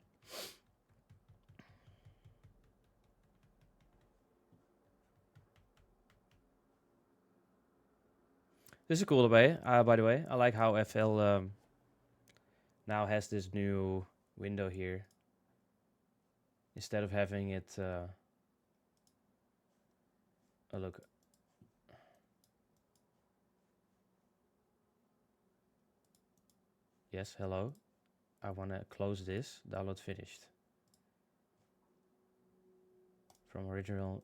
This is cool, by the way. I like how FL now has this new window here. Instead of having it... oh, look. Yes, hello. I want to close this. Download finished. From original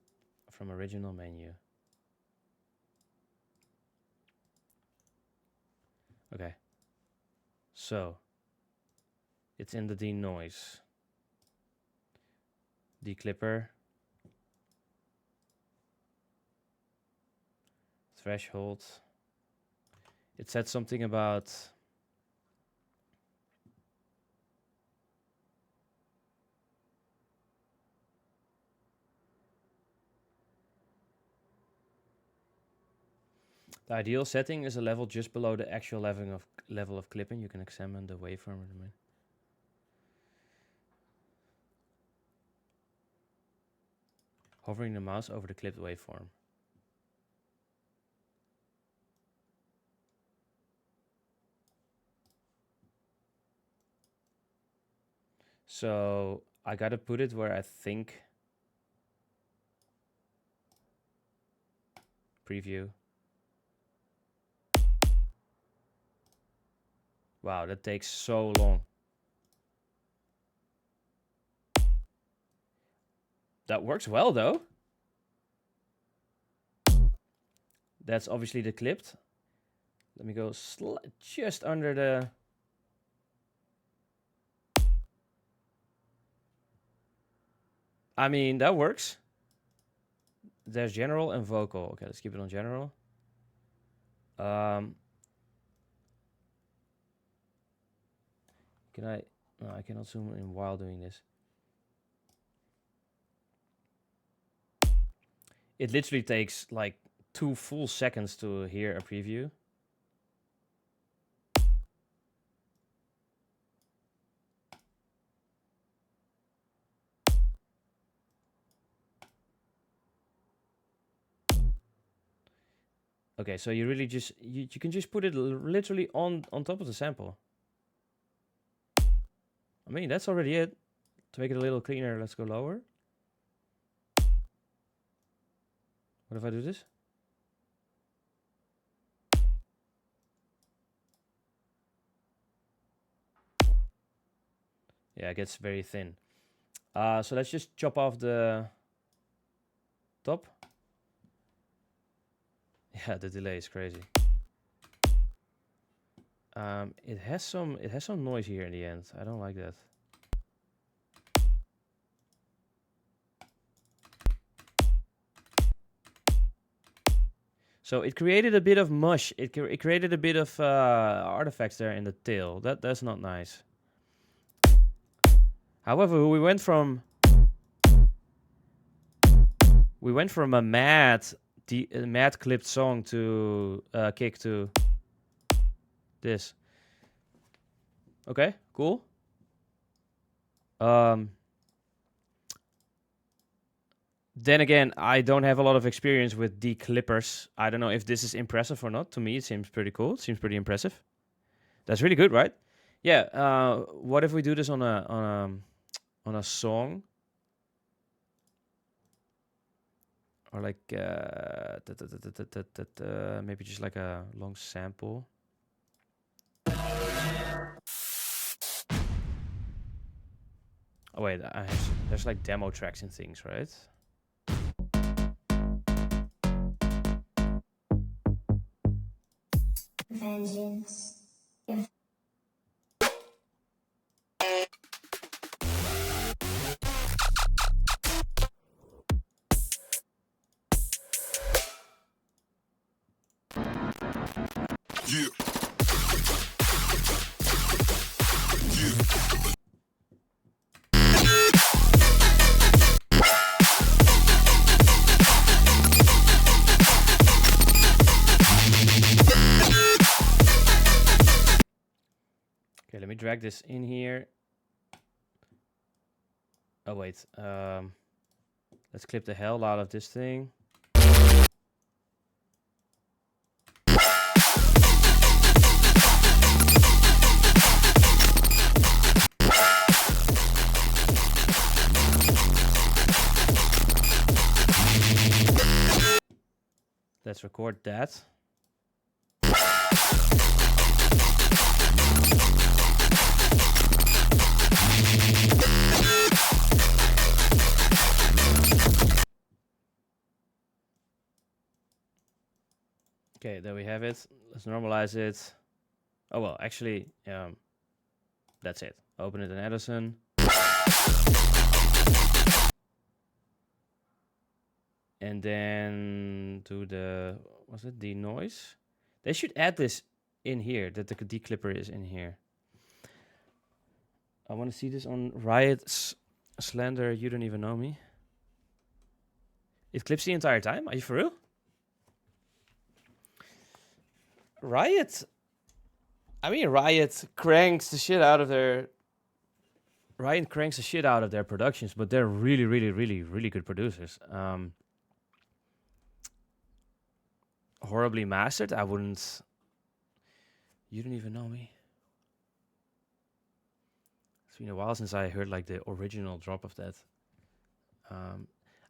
menu. Okay. So it's in the denoise. Declipper. Threshold. It said something about the ideal setting is a level just below the actual level of clipping. You can examine the waveform in a minute. Hovering the mouse over the clipped waveform. So I gotta put it where I think. Preview. Wow, that takes so long. That works well though. That's obviously the clipped. Let me go just under the... I mean, that works. There's general and vocal. Okay, let's keep it on general. Can I? No, I cannot zoom in while doing this. It literally takes like 2 full seconds to hear a preview. Okay, so you really just you can just put it literally on top of the sample. I mean, that's already it. To make it a little cleaner, let's go lower. What if I do this? Yeah, it gets very thin. So let's just chop off the top. Yeah, the delay is crazy. It has some noise here in the end. I don't like that. So it created a bit of mush. It created a bit of artifacts there in the tail. That's not nice. However, we went from a matte clipped song to kick to this. Okay, cool. Then again, I don't have a lot of experience with declippers. I don't know if this is impressive or not. To me, it seems pretty cool. It seems pretty impressive. That's really good, right? Yeah. What if we do this on a song? Or like maybe just like a long sample. Oh wait, there's like demo tracks and things, right? Vengeance. Yeah. Okay, let me drag this in here. Oh wait, let's clip the hell out of this thing. Let's record that. Okay, there we have it. Let's normalize it. Oh well, actually, that's it. Open it in Edison. And then do the, was it the noise? They should add this in here, that the declipper is in here. I want to see this on Riot Slender. You don't even know me. It clips the entire time? Are you for real? Riot. I mean, Riot cranks the shit out of their. Riot cranks the shit out of their productions, but they're really, really, really, really good producers. Horribly mastered. I wouldn't. You don't even know me. It's been a while since I heard like the original drop of that.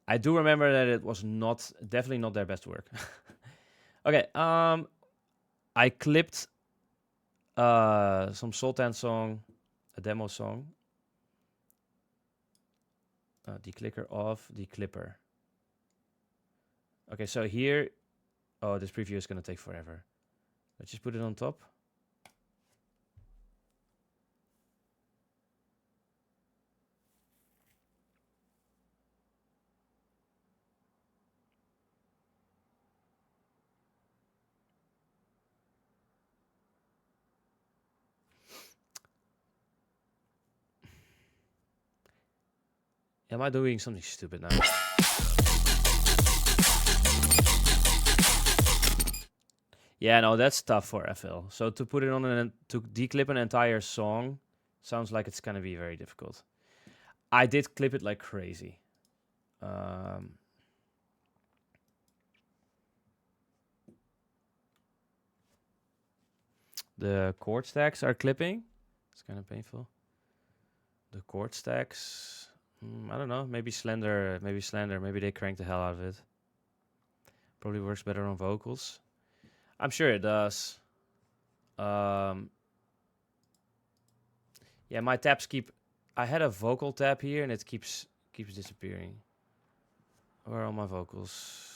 I do remember that it was definitely not their best work. Okay. I clipped some Sultan song, a demo song. Declicker off, declipper. Okay, so here, oh, this preview is gonna take forever. Let's just put it on top. Am I doing something stupid now? Yeah, no, that's tough for FL. So to put it on to declip an entire song sounds like it's gonna be very difficult. I did clip it like crazy. The chord stacks are clipping. It's kind of painful. The chord stacks, I don't know. Maybe Slender. Maybe they crank the hell out of it. Probably works better on vocals. I'm sure it does. Yeah, my tabs keep. I had a vocal tab here, and it keeps disappearing. Where are all my vocals?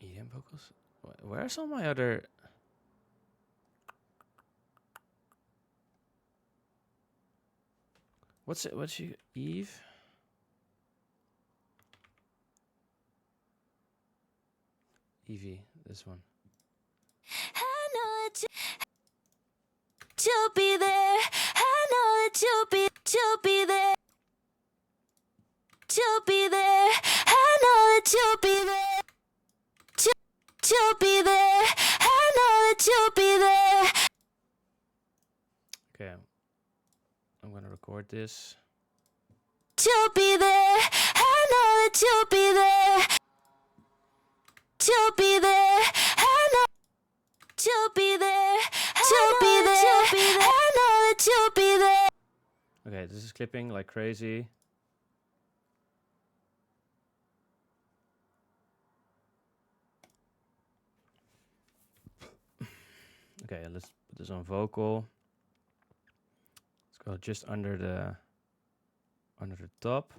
EDM vocals. Where's all my other? What's it? What's you Eve? Evie, this one. I know that you'll be there. I know that you'll be there. You'll be there. I know that you'll be there. You'll be there. I know that you'll be there. Okay, I'm gonna record this. You'll be there. I know that you'll be there. You'll be there. I know you'll be there. You'll be there. I know that you'll be there. Okay, this is clipping like crazy. Okay, let's put this on vocal. Let's go just under the top.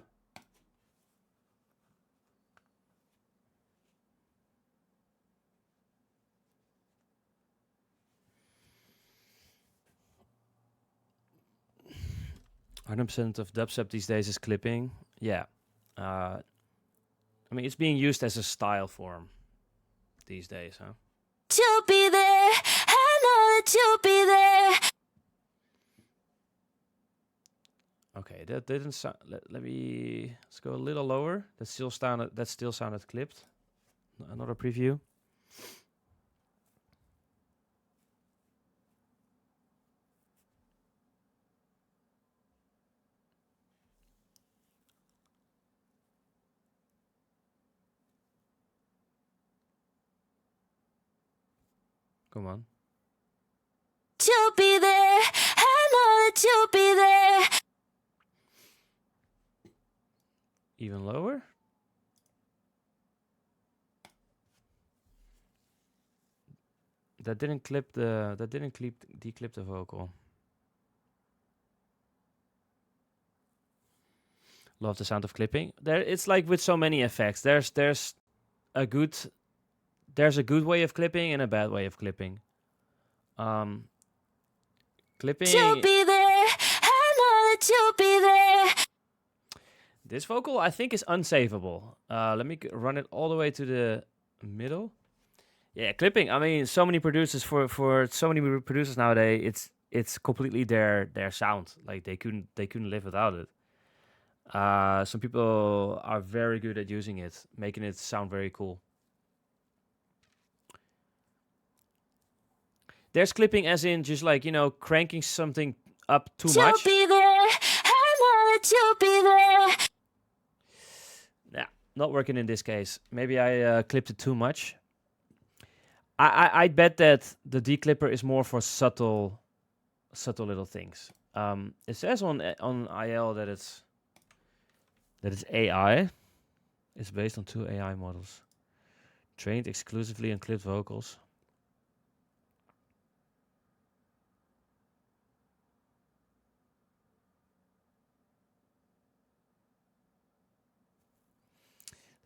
% of dubstep these days is clipping. Yeah. I mean, it's being used as a style form these days, huh? You'll be there. I know that you'll be there. Okay, that didn't sound. Let's go a little lower. That still sounded clipped. Another preview. Come on. You'll be there. I know that you'll be there. Even lower. That didn't declip the vocal. Love the sound of clipping. It's like with so many effects. There's a good way of clipping and a bad way of clipping. Clipping. You'll be there. I know that you'll be there. This vocal I think is unsavable. Let me run it all the way to the middle. Yeah, clipping. I mean, so many producers for so many producers nowadays, it's completely their sound. Like they couldn't live without it. Some people are very good at using it, making it sound very cool. There's clipping as in just like, cranking something up too much. You'll be there. I know that you'll be there. Yeah, not working in this case. Maybe I clipped it too much. I bet that the declipper is more for subtle little things. It says on IL that it's AI. It's based on 2 AI models, trained exclusively on clipped vocals.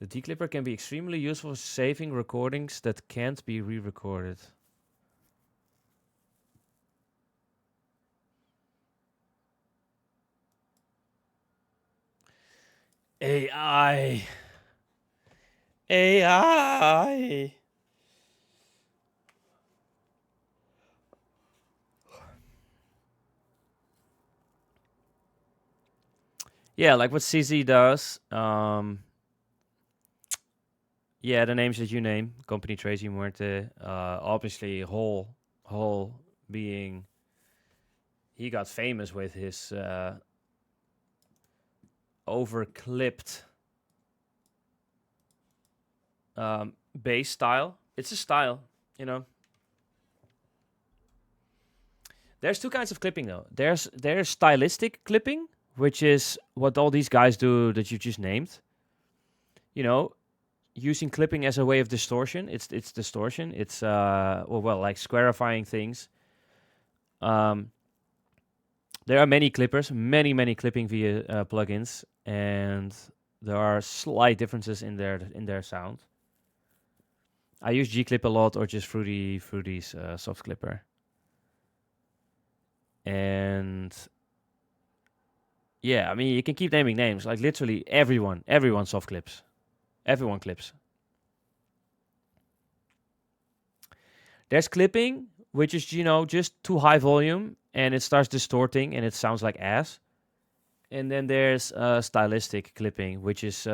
The declipper can be extremely useful for saving recordings that can't be re-recorded. AI. AI. Yeah, like what CZ does. Yeah, the names that you name, Company Tracy Muerte, obviously Hall being, he got famous with his over-clipped bass style. It's a style, you know. There's two kinds of clipping though. There's stylistic clipping, which is what all these guys do that you just named. You know, using clipping as a way of distortion. It's distortion. It's well like squarifying things. There are many clippers, many clipping via plugins, and there are slight differences in their sound. I use G-Clip a lot, or just Fruity's soft clipper. And yeah, I mean you can keep naming names. Like literally everyone soft clips, everyone clips. There's clipping, which is just too high volume, and it starts distorting, and it sounds like ass. And then there's stylistic clipping, which is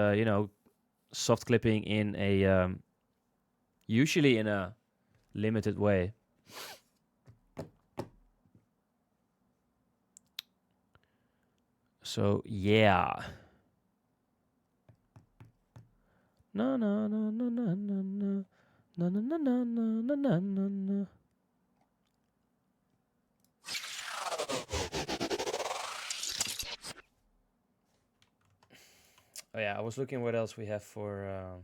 soft clipping in a usually in a limited way. So yeah. No no no no no no no no no no no no no no no. Oh yeah, I was looking what else we have for.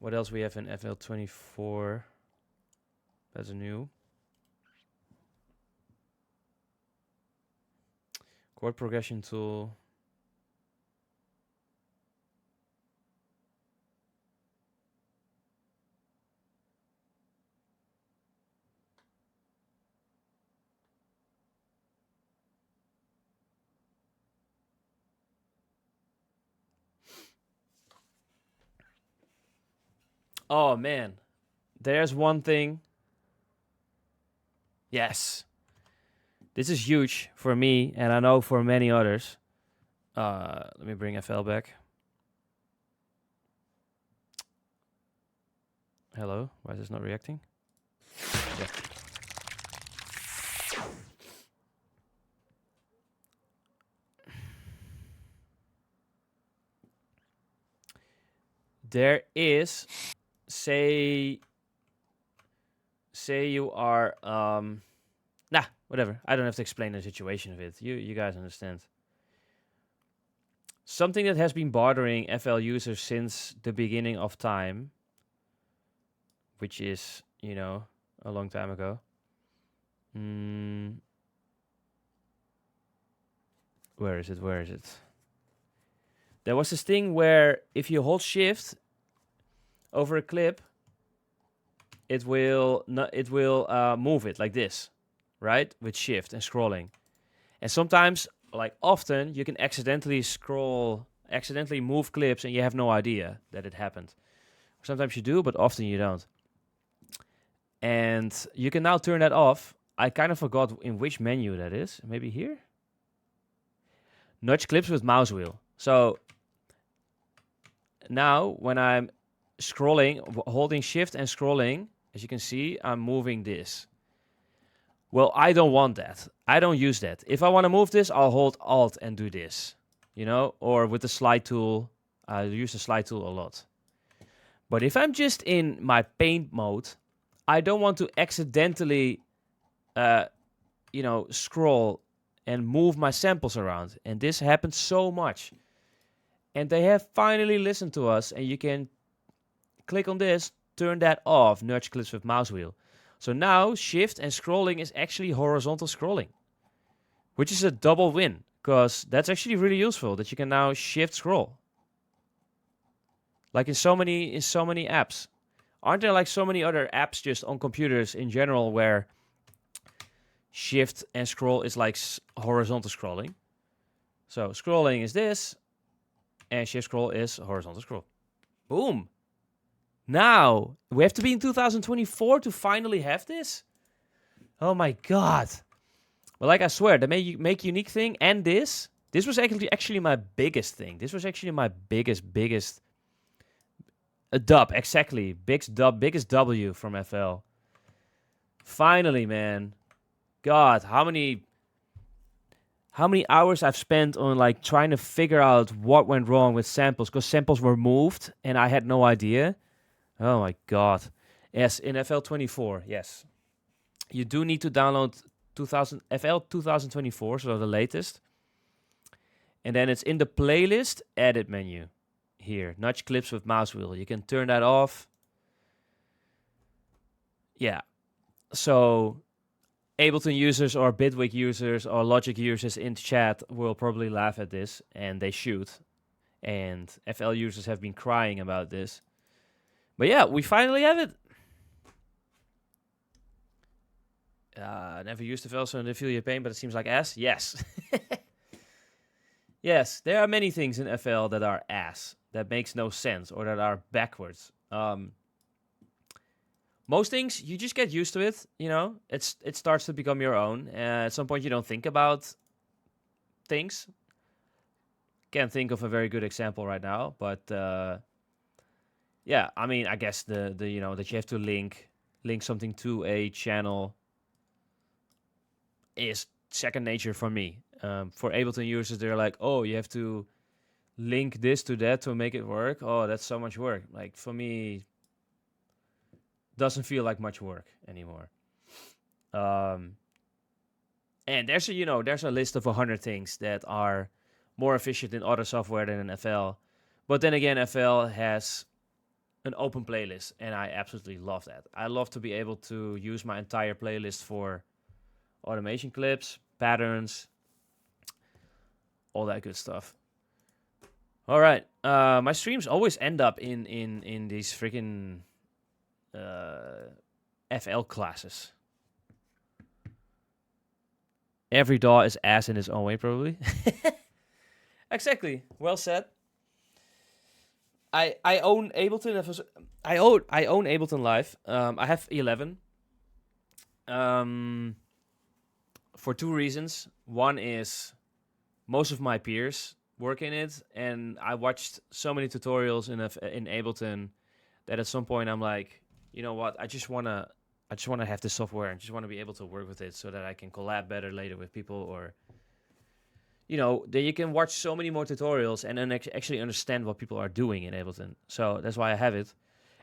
What else we have in FL24? That's new. Chord progression tool. Oh man, there's one thing. Yes, this is huge for me, and I know for many others. Let me bring FL back. Hello, why is this not reacting? Yeah. There is, say you are whatever. I don't have to explain the situation of it. You guys understand. Something that has been bothering FL users since the beginning of time, which is, a long time ago. Where is it? There was this thing where if you hold shift over a clip, it will move it like this, right? With shift and scrolling. And sometimes, like often, you can accidentally move clips and you have no idea that it happened. Sometimes you do, but often you don't. And you can now turn that off. I kind of forgot in which menu that is. Maybe here? Nudge clips with mouse wheel. So now when I'm scrolling, holding shift and scrolling, as you can see, I'm moving this. Well, I don't want that. I don't use that. If I want to move this, I'll hold Alt and do this, or with the slide tool. I use the slide tool a lot. But if I'm just in my paint mode, I don't want to accidentally, scroll and move my samples around. And this happens so much. And they have finally listened to us, and you can click on this, turn that off, nudge clips with mouse wheel. So now shift and scrolling is actually horizontal scrolling, which is a double win, because that's actually really useful that you can now shift scroll. Like in so many apps. Aren't there like so many other apps just on computers in general where Shift and scroll is like horizontal scrolling. So scrolling is this, and shift scroll is horizontal scroll. Boom. Now, we have to be in 2024 to finally have this? Oh my god. But like I swear, the make unique thing and this was actually my biggest thing. This was actually my biggest dub, exactly. Biggest W from FL. Finally, man. God, how many hours I've spent on like trying to figure out what went wrong with samples, because samples were moved and I had no idea. Oh my god. Yes, in FL 24, yes. You do need to download FL 2024, so the latest. And then it's in the playlist edit menu. Here, nudge clips with mouse wheel. You can turn that off. Yeah. So Ableton users or Bitwig users or Logic users in chat will probably laugh at this, and they should. And FL users have been crying about this. But yeah, we finally have it. Never used FL, so I feel your pain, but it seems like ass. Yes. Yes, there are many things in FL that are ass, that makes no sense, or that are backwards. Most things, you just get used to it, you know? It starts to become your own. At some point, you don't think about things. Can't think of a very good example right now, but yeah, I mean, I guess the you know, that you have to link something to a channel is second nature for me. For Ableton users, they're like, oh, you have to link this to that to make it work. Oh, that's so much work. Like, for me, doesn't feel like much work anymore. And there's a list of 100 things that are more efficient in other software than in FL. But then again, FL has an open playlist, and I absolutely love that. I love to be able to use my entire playlist for automation clips, patterns, all that good stuff. All right, my streams always end up in these freaking FL classes. Every DAW is ass in its own way, probably. Exactly. Well said. I own Ableton. I own Ableton Live. I have 11. For two reasons. One is most of my peers work in it, and I watched so many tutorials in Ableton that at some point I'm like, you know what? I just wanna have this software and just want to be able to work with it so that I can collab better later with people, or that you can watch so many more tutorials and then actually understand what people are doing in Ableton. So that's why I have it.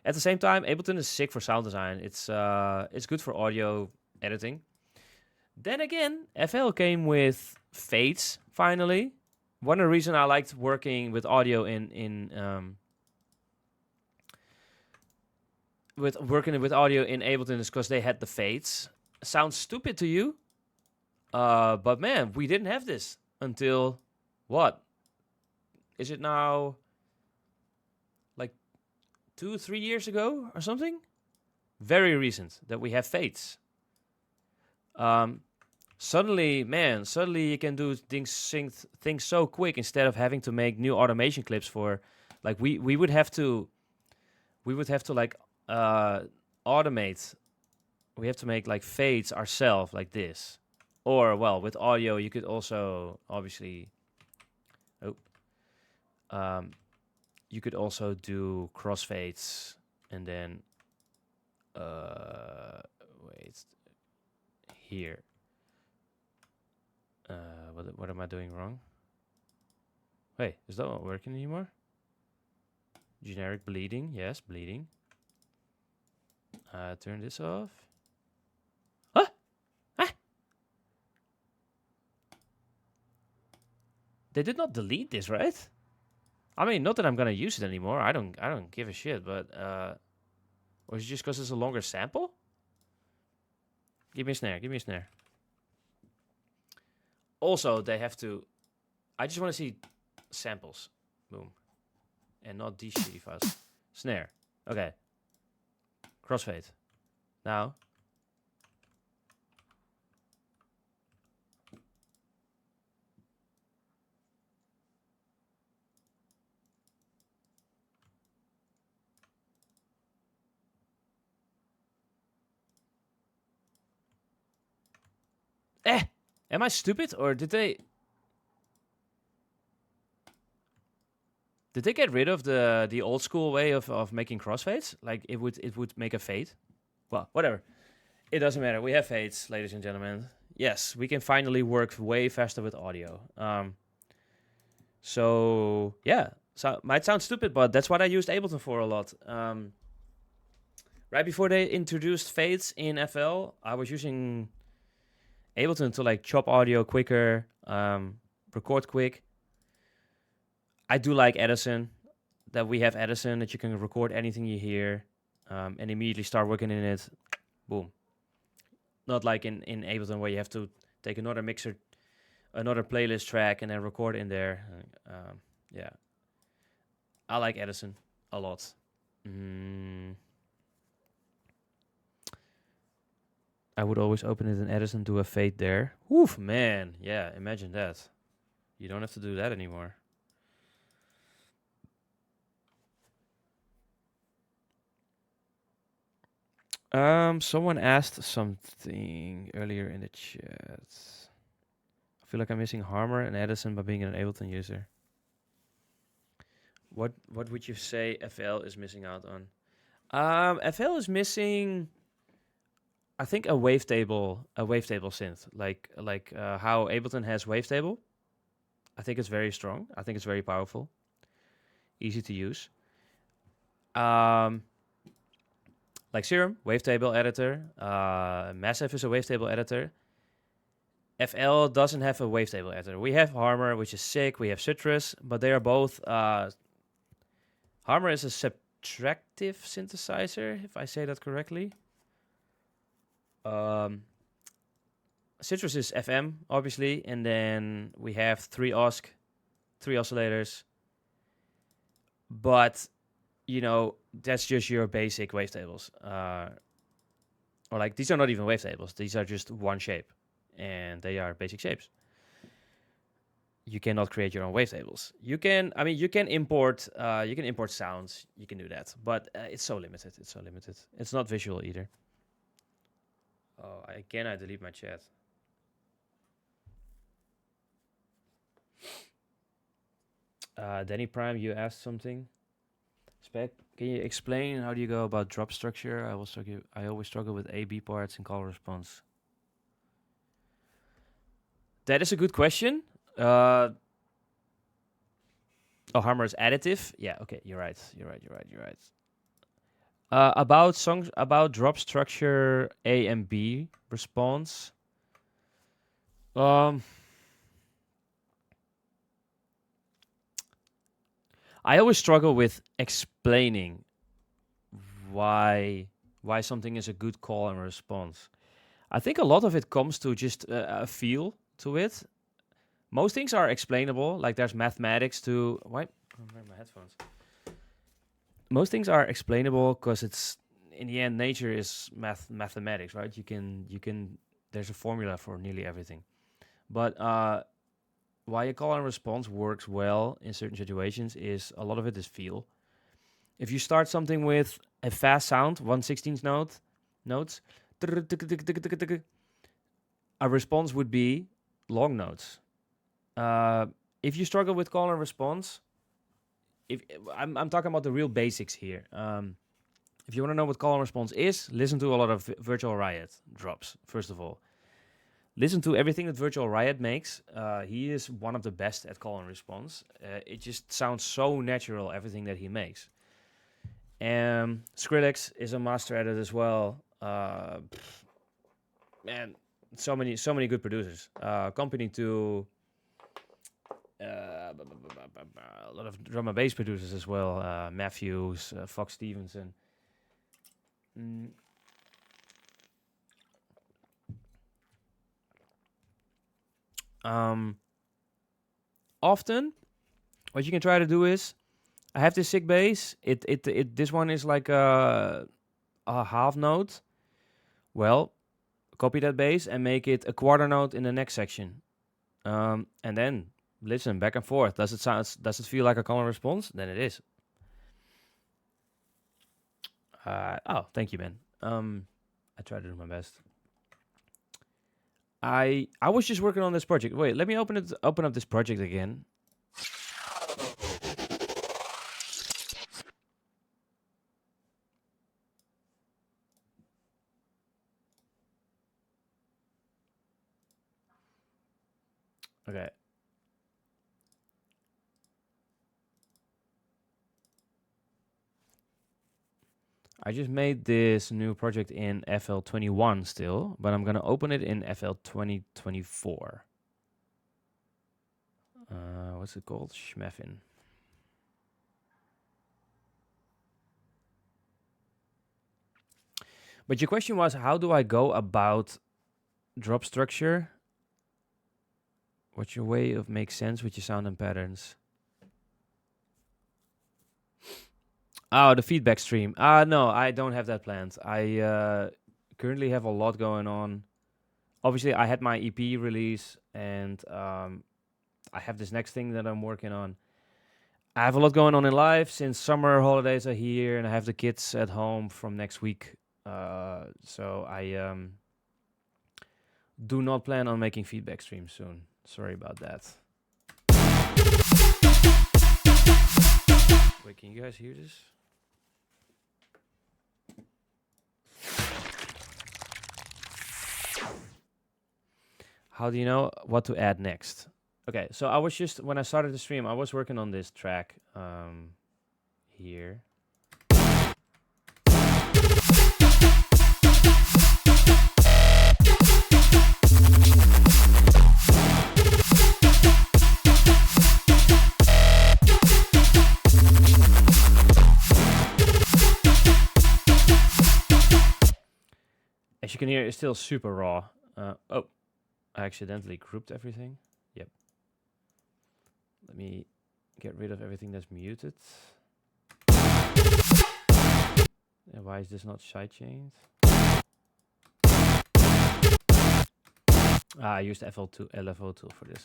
At the same time, Ableton is sick for sound design. It's good for audio editing. Then again, FL came with fades finally. One of the reasons I liked working with audio working with audio in Ableton is because they had the fades. Sounds stupid to you, but man, we didn't have this until what? Is it now like 2-3 years ago or something? Very recent that we have fades. Suddenly you can do things so quick instead of having to make new automation clips for, like, we would have to like automate. We have to make like fades ourselves like this. Or, well, with audio you could also obviously you could also do crossfades and then wait here. What am I doing wrong? Wait, is that not working anymore? Generic bleeding, yes, bleeding. Turn this off. Huh? Huh? They did not delete this, right? I mean, not that I'm gonna use it anymore. I don't give a shit, but or is it just because it's a longer sample? Give me a snare. Also, they have to... I just want to see samples. Boom. And not these shitty files. Snare. Okay. Crossfade. Now. Am I stupid, or did they get rid of the old school way of making crossfades? Like it would make a fade. Well, whatever. It doesn't matter. We have fades, ladies and gentlemen. Yes, we can finally work way faster with audio. So yeah, so might sound stupid, but that's what I used Ableton for a lot. Right before they introduced fades in FL, I was using Ableton to like chop audio quicker, record quick. I do like Edison, that we have Edison, that you can record anything you hear, and immediately start working in it. Boom. Not like in Ableton where you have to take another mixer, another playlist track, and then record in there. Yeah. I like Edison a lot. I would always open it in Edison, do a fade there. Oof, man. Yeah, imagine that. You don't have to do that anymore. Someone asked something earlier in the chat. I feel like I'm missing Harmer and Edison by being an Ableton user. What would you say FL is missing out on? FL is missing, I think, a wavetable synth, like how Ableton has wavetable. I think it's very strong. I think it's very powerful, easy to use. Like Serum, wavetable editor. Massive is a wavetable editor. FL doesn't have a wavetable editor. We have Harmer, which is sick. We have Citrus, but they are both. Harmer is a subtractive synthesizer, if I say that correctly. Citrus is FM, obviously, and then we have 3 oscillators. But you know, that's just your basic wavetables. Or like, these are not even wavetables. These are just one shape, and they are basic shapes. You cannot create your own wavetables. You can import sounds. You can do that, but it's so limited. It's not visual either. Oh, I delete my chat. Danny Prime, you asked something. Spag, can you explain how do you go about drop structure? I always struggle with A/B parts and call response. That is a good question. Harmer is additive. Yeah, okay, you're right. About drop structure A and B response. I always struggle with explaining why something is a good call and response. I think a lot of it comes to just a feel to it. Most things are explainable, like there's mathematics to... Why? Oh, where are my headphones? Most things are explainable because it's, in the end, nature is mathematics, right? You can. There's a formula for nearly everything. But why a call and response works well in certain situations is a lot of it is feel. If you start something with a fast sound, 1/16 notes, a response would be long notes. If you struggle with call and response, I'm talking about the real basics here. If you want to know what call and response is, listen to a lot of Virtual Riot drops, first of all. Listen to everything that Virtual Riot makes. He is one of the best at call and response. It just sounds so natural, everything that he makes. Skrillex is a master at it as well. Man, so many good producers. Company to a lot of drum and bass producers as well. Matthews, Fox Stevenson. Often, what you can try to do is, I have this sick bass. This one is like a half note. Well, copy that bass and make it a quarter note in the next section, and then listen back and forth. Does it feel like a call and response? Then it is. Thank you, man. I try to do my best. I was just working on this project. Wait, let me open up this project again. Okay. I just made this new project in FL21 still, but I'm gonna open it in FL 2024. What's it called? Schmeffin. But your question was, how do I go about drop structure? What's your way of make sense with your sound and patterns? Oh, the feedback stream. No, I don't have that planned. I currently have a lot going on. Obviously, I had my EP release, and I have this next thing that I'm working on. I have a lot going on in life since summer holidays are here, and I have the kids at home from next week. So I do not plan on making feedback streams soon. Sorry about that. Wait, can you guys hear this? How do you know what to add next? Okay, so I was just, when I started the stream, I was working on this track here. As you can hear, it's still super raw. Oh, I accidentally grouped everything. Yep. Let me get rid of everything that's muted. And why is this not sidechained? I used LFO tool for this.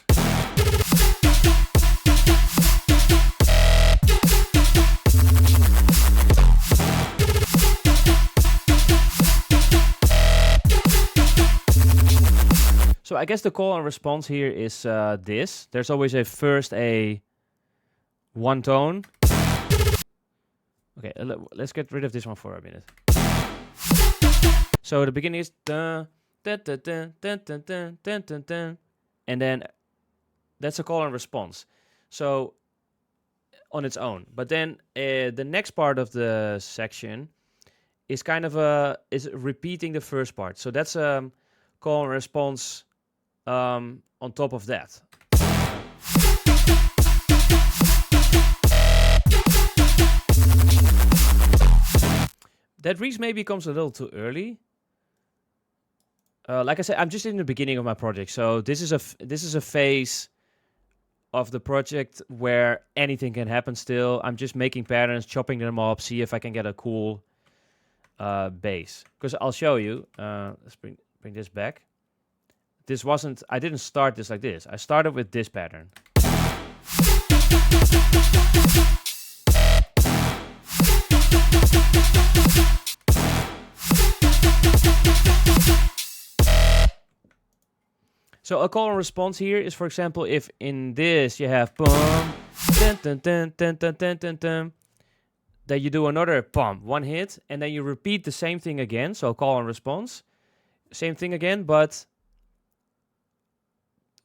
So I guess the call and response here is this. There's always a one tone. Okay, let's get rid of this one for a minute. So the beginning is dun, dun, dun, dun, dun, dun, dun, dun, dun, dun, and then that's a call and response. So on its own. But then the next part of the section is kind of is repeating the first part. So that's a call and response on top of that. That reach maybe comes a little too early. Like I said, I'm just in the beginning of my project, so this is a phase of the project where anything can happen still. I'm just making patterns, chopping them up, see if I can get a cool bass. Because I'll show you. Let's bring this back. I didn't start this like this. I started with this pattern. So a call and response here is, for example, if in this you have boom, dun, dun, dun, dun, dun, dun, dun, dun, then you do another pump, one hit, and then you repeat the same thing again. So call and response, same thing again, but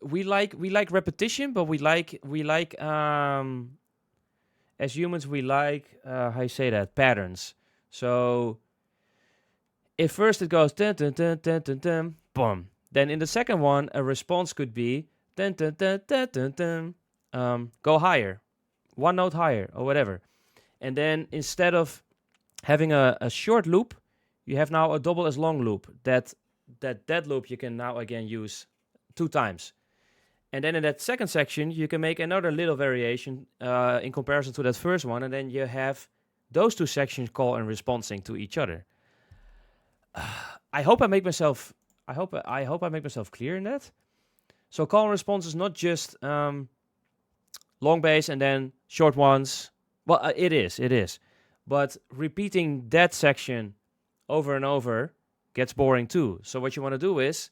we like repetition, but we like as humans we like how you say that, patterns. So if first it goes dun dun dun dun dun dun, boom. Then in the second one, a response could be dun dun dun dun dun dun. Go higher, one note higher, or whatever. And then instead of having a short loop, you have now a double as long loop. That loop you can now again use 2 times. And then in that second section, you can make another little variation in comparison to that first one, and then you have those 2 sections call and responding to each other. I hope I make myself clear in that. So call and response is not just long bass and then short ones. Well, it is. But repeating that section over and over gets boring too. So what you want to do is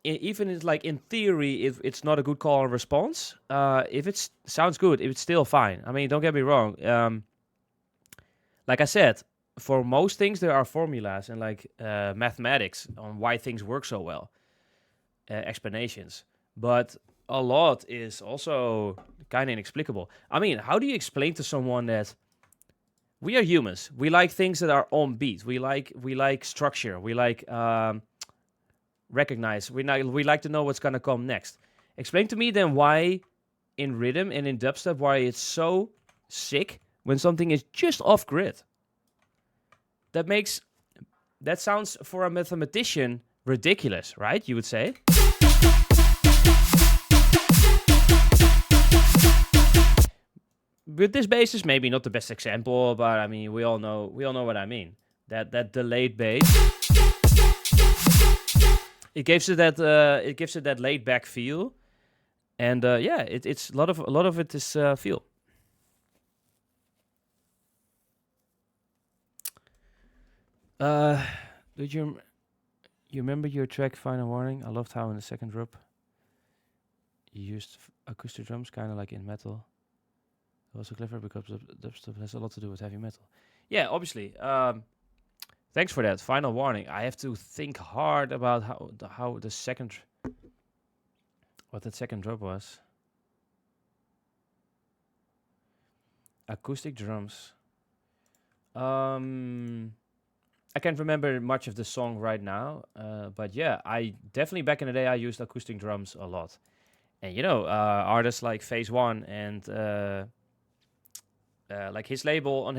even it's like in theory, if it's not a good call and response, if it sounds good, it's still fine. I mean, don't get me wrong. Like I said, for most things there are formulas and like mathematics on why things work so well, explanations. But a lot is also kind of inexplicable. I mean, how do you explain to someone that we are humans? We like things that are on beat. We like structure. We like recognize. We like to know what's gonna come next. Explain to me then why in rhythm and in dubstep why it's so sick when something is just off grid. That sounds for a mathematician ridiculous, right? You would say. With this bass is maybe not the best example, but I mean we all know what I mean. That delayed bass. It gives it that laid back feel, and yeah, it's a lot of it is feel. Did you remember your track "Final Warning"? I loved how in the second drop you used acoustic drums, kind of like in metal. It was so clever because dubstep has a lot to do with heavy metal. Yeah, obviously. Thanks for that. Final Warning. I have to think hard about how the second what that second drop was. Acoustic drums. I can't remember much of the song right now, but yeah, I definitely back in the day I used acoustic drums a lot, and you know, artists like Phase One and like his label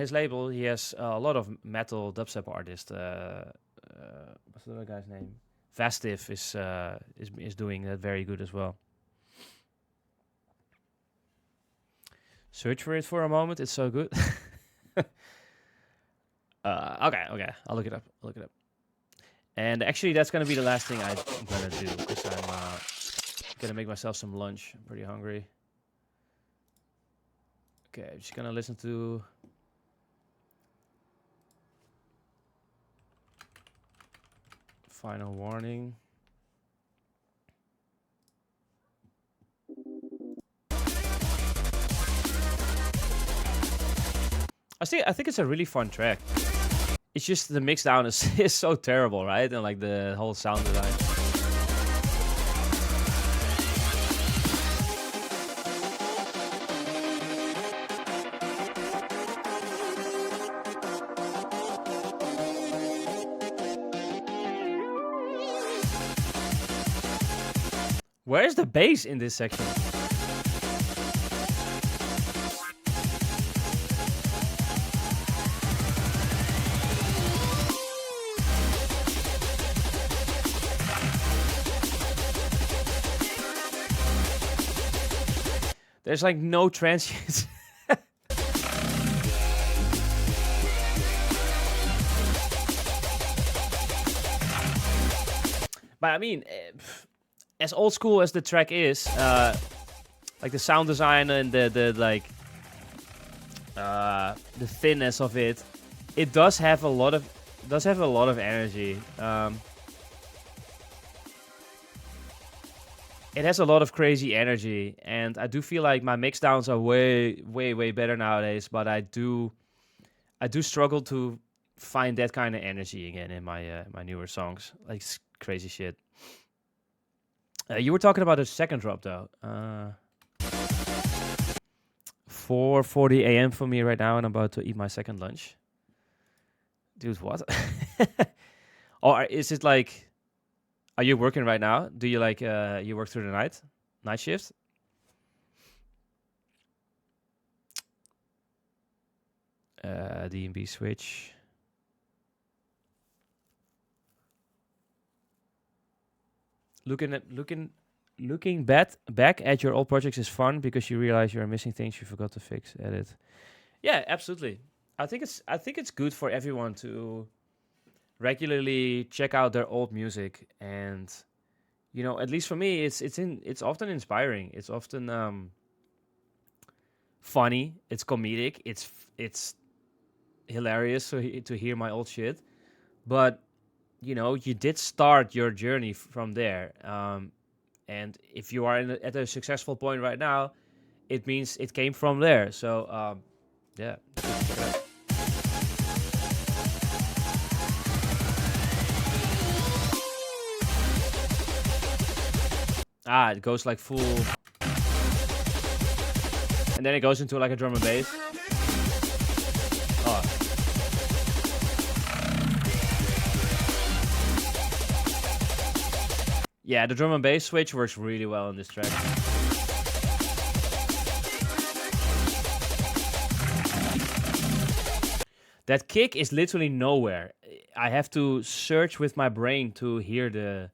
he has a lot of metal dubstep artists. What's the other guy's name? Vastif is doing that very good as well. Search for it for a moment. It's so good. Okay. I'll look it up. And actually, that's gonna be the last thing I'm gonna do because I'm gonna make myself some lunch. I'm pretty hungry. Okay, I'm just gonna listen to. Final Warning. I think it's a really fun track. It's just the mix down is so terrible, right? And like the whole sound design. Where's the bass in this section? There's like no transients. But I mean, as old school as the track is, like the sound design and the like the thinness of it, it does have a lot of energy. It has a lot of crazy energy, and I do feel like my mix downs are way better nowadays. But I do struggle to find that kind of energy again in my my newer songs, like crazy shit. You were talking about the second drop though. 4:40 a.m. for me right now, and I'm about to eat my second lunch. Dude, what? Or is it like? Are you working right now? Do you like you work through the night shift? D&B switch. Looking back at your old projects is fun because you realize you're missing things you forgot to fix, edit. Yeah, absolutely. I think it's good for everyone to regularly check out their old music, and you know, at least for me, it's often inspiring. It's often funny. It's comedic. It's hilarious to hear my old shit. But you know, you did start your journey from there. And if you are at a successful point right now, it means it came from there. So, yeah. It goes like full. And then it goes into like a drum and bass. Oh. Yeah, the drum and bass switch works really well on this track. That kick is literally nowhere. I have to search with my brain to hear the...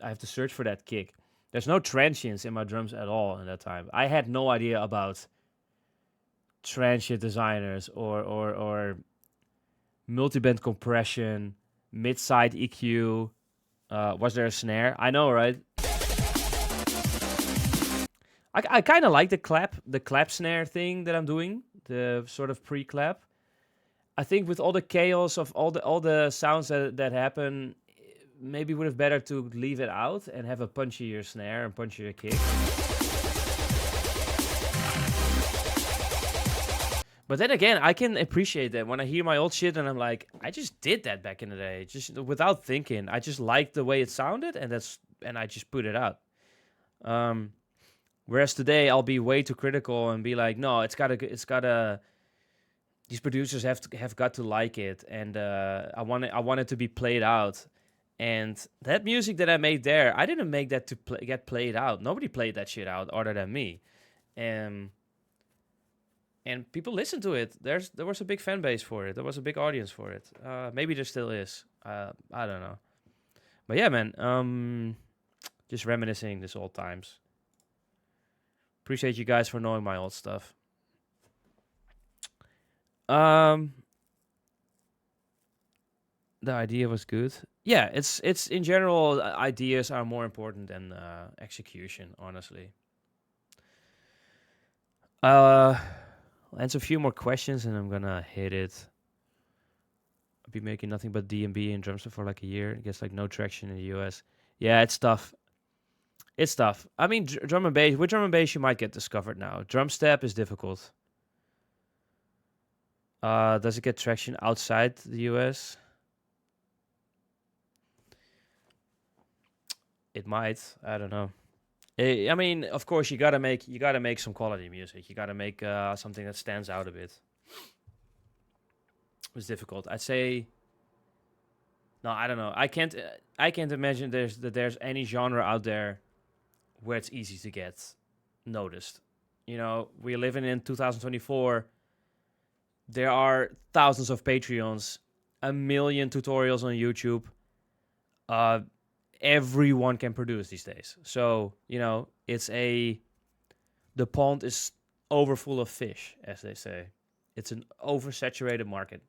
I have to search for that kick. There's no transients in my drums at all in that time. I had no idea about transient designers or multiband compression, mid-side EQ. Was there a snare? I know, right? I kind of like the clap snare thing that I'm doing, the sort of pre-clap. I think with all the chaos of all the sounds that happen, maybe would have better to leave it out and have a punchier snare and punchier kick. But then again, I can appreciate that when I hear my old shit and I'm like, I just did that back in the day, just without thinking. I just liked the way it sounded, and I just put it out. Whereas today I'll be way too critical and be like, no, it's gotta. These producers have got to like it, and I want it to be played out. And that music that I made there, I didn't make that to get played out. Nobody played that shit out other than me, and people listened to it. There was a big fan base for it. There was a big audience for it. Maybe there still is. I don't know. But yeah, man. Just reminiscing this old times. Appreciate you guys for knowing my old stuff. The idea was good. Yeah, it's in general, ideas are more important than execution, honestly. I'll answer a few more questions and I'm gonna hit it. I'll be making nothing but D&B and drumster for like a year. I guess like no traction in the US. Yeah, it's tough. It's tough. I mean, drum and bass. With drum and bass, you might get discovered now. DUBSTEP is difficult. Does it get traction outside the US? It might. I don't know. I mean, of course, you gotta make some quality music. You gotta make something that stands out a bit. It's difficult. I'd say. No, I don't know. I can't imagine there's any genre out there where it's easy to get noticed. You know, we're living in 2024. There are thousands of Patreons, 1 million tutorials on YouTube. Everyone can produce these days. So, you know, the pond is overfull of fish, as they say. It's an oversaturated market.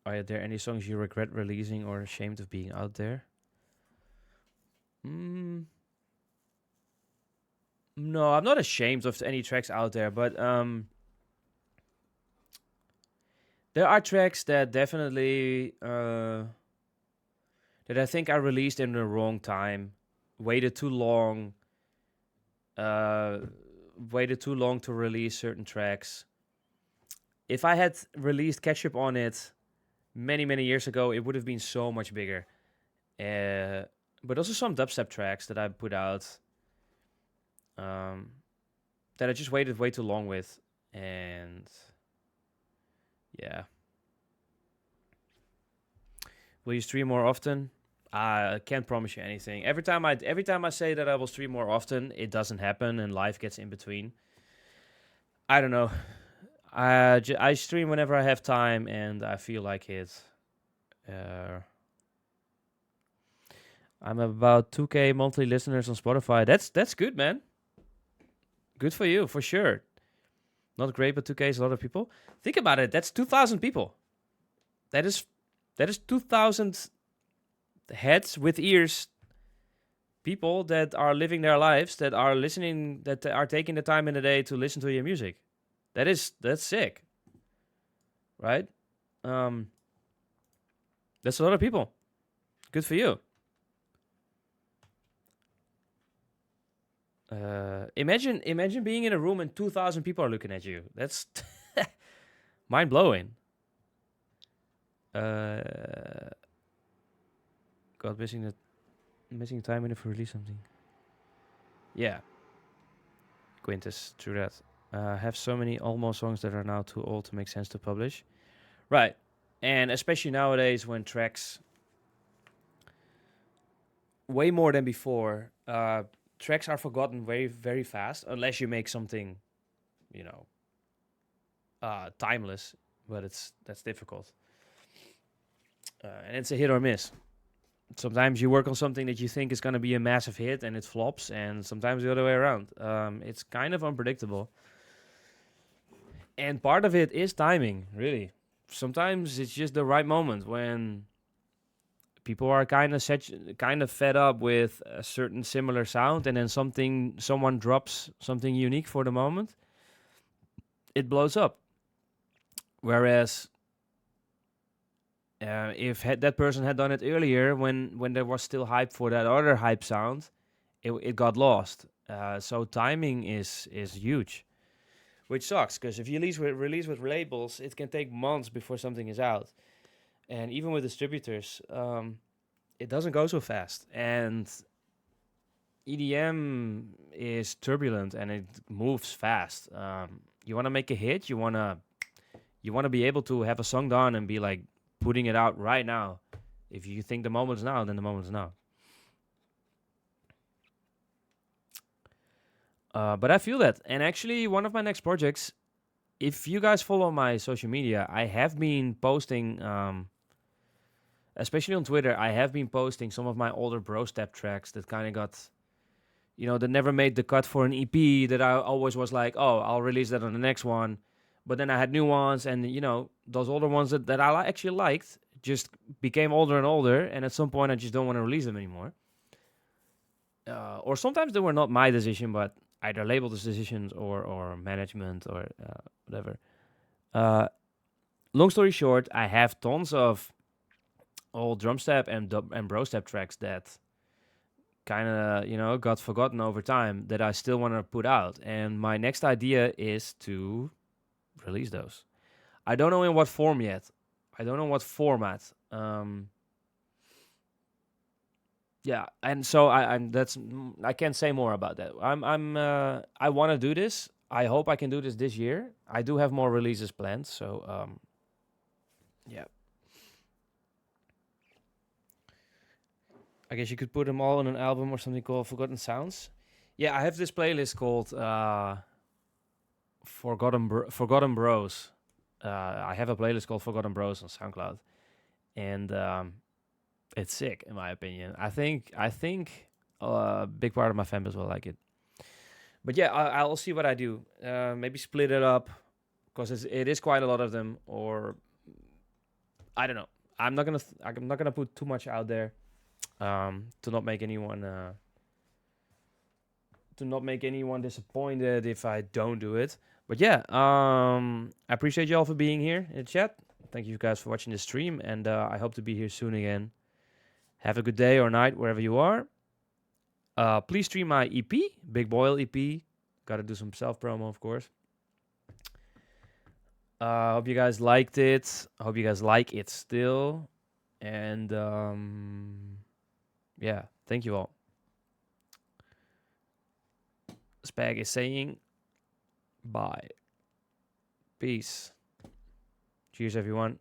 Are there any songs you regret releasing or ashamed of being out there? No, I'm not ashamed of any tracks out there, but there are tracks that definitely that I think I released in the wrong time, waited too long to release certain tracks. If I had released Ketchup on it many years ago, it would have been so much bigger. But also some dubstep tracks that I put out that I just waited way too long with, and yeah. Will you stream more often? I can't promise you anything. Every time I say that I will stream more often, it doesn't happen, and life gets in between. I don't know. I stream whenever I have time and I feel like it. I'm about 2K monthly listeners on Spotify. That's good, man. Good for you, for sure. Not great, but 2K is a lot of people. Think about it. That's 2,000 people. That is 2,000 heads with ears. People that are living their lives, that are listening, that are taking the time in the day to listen to your music. That's sick, right? That's a lot of people. Good for you. Imagine being in a room and 2,000 people are looking at you. That's mind blowing. God, missing time in it for release something. Yeah, Quintus, true that. Have so many almost songs that are now too old to make sense to publish. Right, and especially nowadays when tracks, way more than before, tracks are forgotten very, very fast unless you make something, you know, timeless. But that's difficult, and it's a hit or miss. Sometimes you work on something that you think is going to be a massive hit and it flops, and sometimes the other way around. It's kind of unpredictable, and part of it is timing, really. Sometimes it's just the right moment when people are kind of fed up with a certain similar sound, and then someone drops something unique for the moment, it blows up. Whereas if that person had done it earlier, when there was still hype for that other hype sound, it got lost. So timing is huge, which sucks, because if you release with labels, it can take months before something is out, and even with distributors, it doesn't go so fast. And EDM is turbulent and it moves fast. You want to make a hit, you want to be able to have a song done and be like putting it out right now. If you think the moment is now, then the moment is now. But I feel that. And actually, one of my next projects, if you guys follow my social media, I have been posting, especially on Twitter, I have been posting some of my older DUBSTEP tracks that kind of got, that never made the cut for an EP, that I always was like, oh, I'll release that on the next one. But then I had new ones, and, those older ones that I actually liked just became older and older, and at some point I just don't want to release them anymore. Or sometimes they were not my decision, but either label decisions or management or whatever. Long story short, I have tons of old DRUMSTEP and DUBSTEP tracks that kind of, got forgotten over time that I still want to put out. And my next idea is to release those. I don't know in what form yet. I don't know what format. Yeah, and so I can't say more about that. I want to do this. I hope I can do this year. I do have more releases planned, so yeah. I guess you could put them all on an album or something called Forgotten Sounds. Yeah, I have this playlist called Forgotten Bros. I have a playlist called Forgotten Bros on SoundCloud, and it's sick in my opinion. I think a big part of my fan base will like it. But yeah, I'll see what I do. Maybe split it up, because it is quite a lot of them. Or I don't know. I'm not gonna put too much out there to not make anyone disappointed if I don't do it. But yeah, I appreciate y'all for being here in the chat. Thank you guys for watching the stream, and I hope to be here soon again. Have a good day or night wherever you are. Please stream my EP, Big Boil EP. Got to do some self-promo, of course. Hope you guys liked it. I hope you guys like it still. And yeah, thank you all. Spag is saying bye. Peace. Cheers, everyone.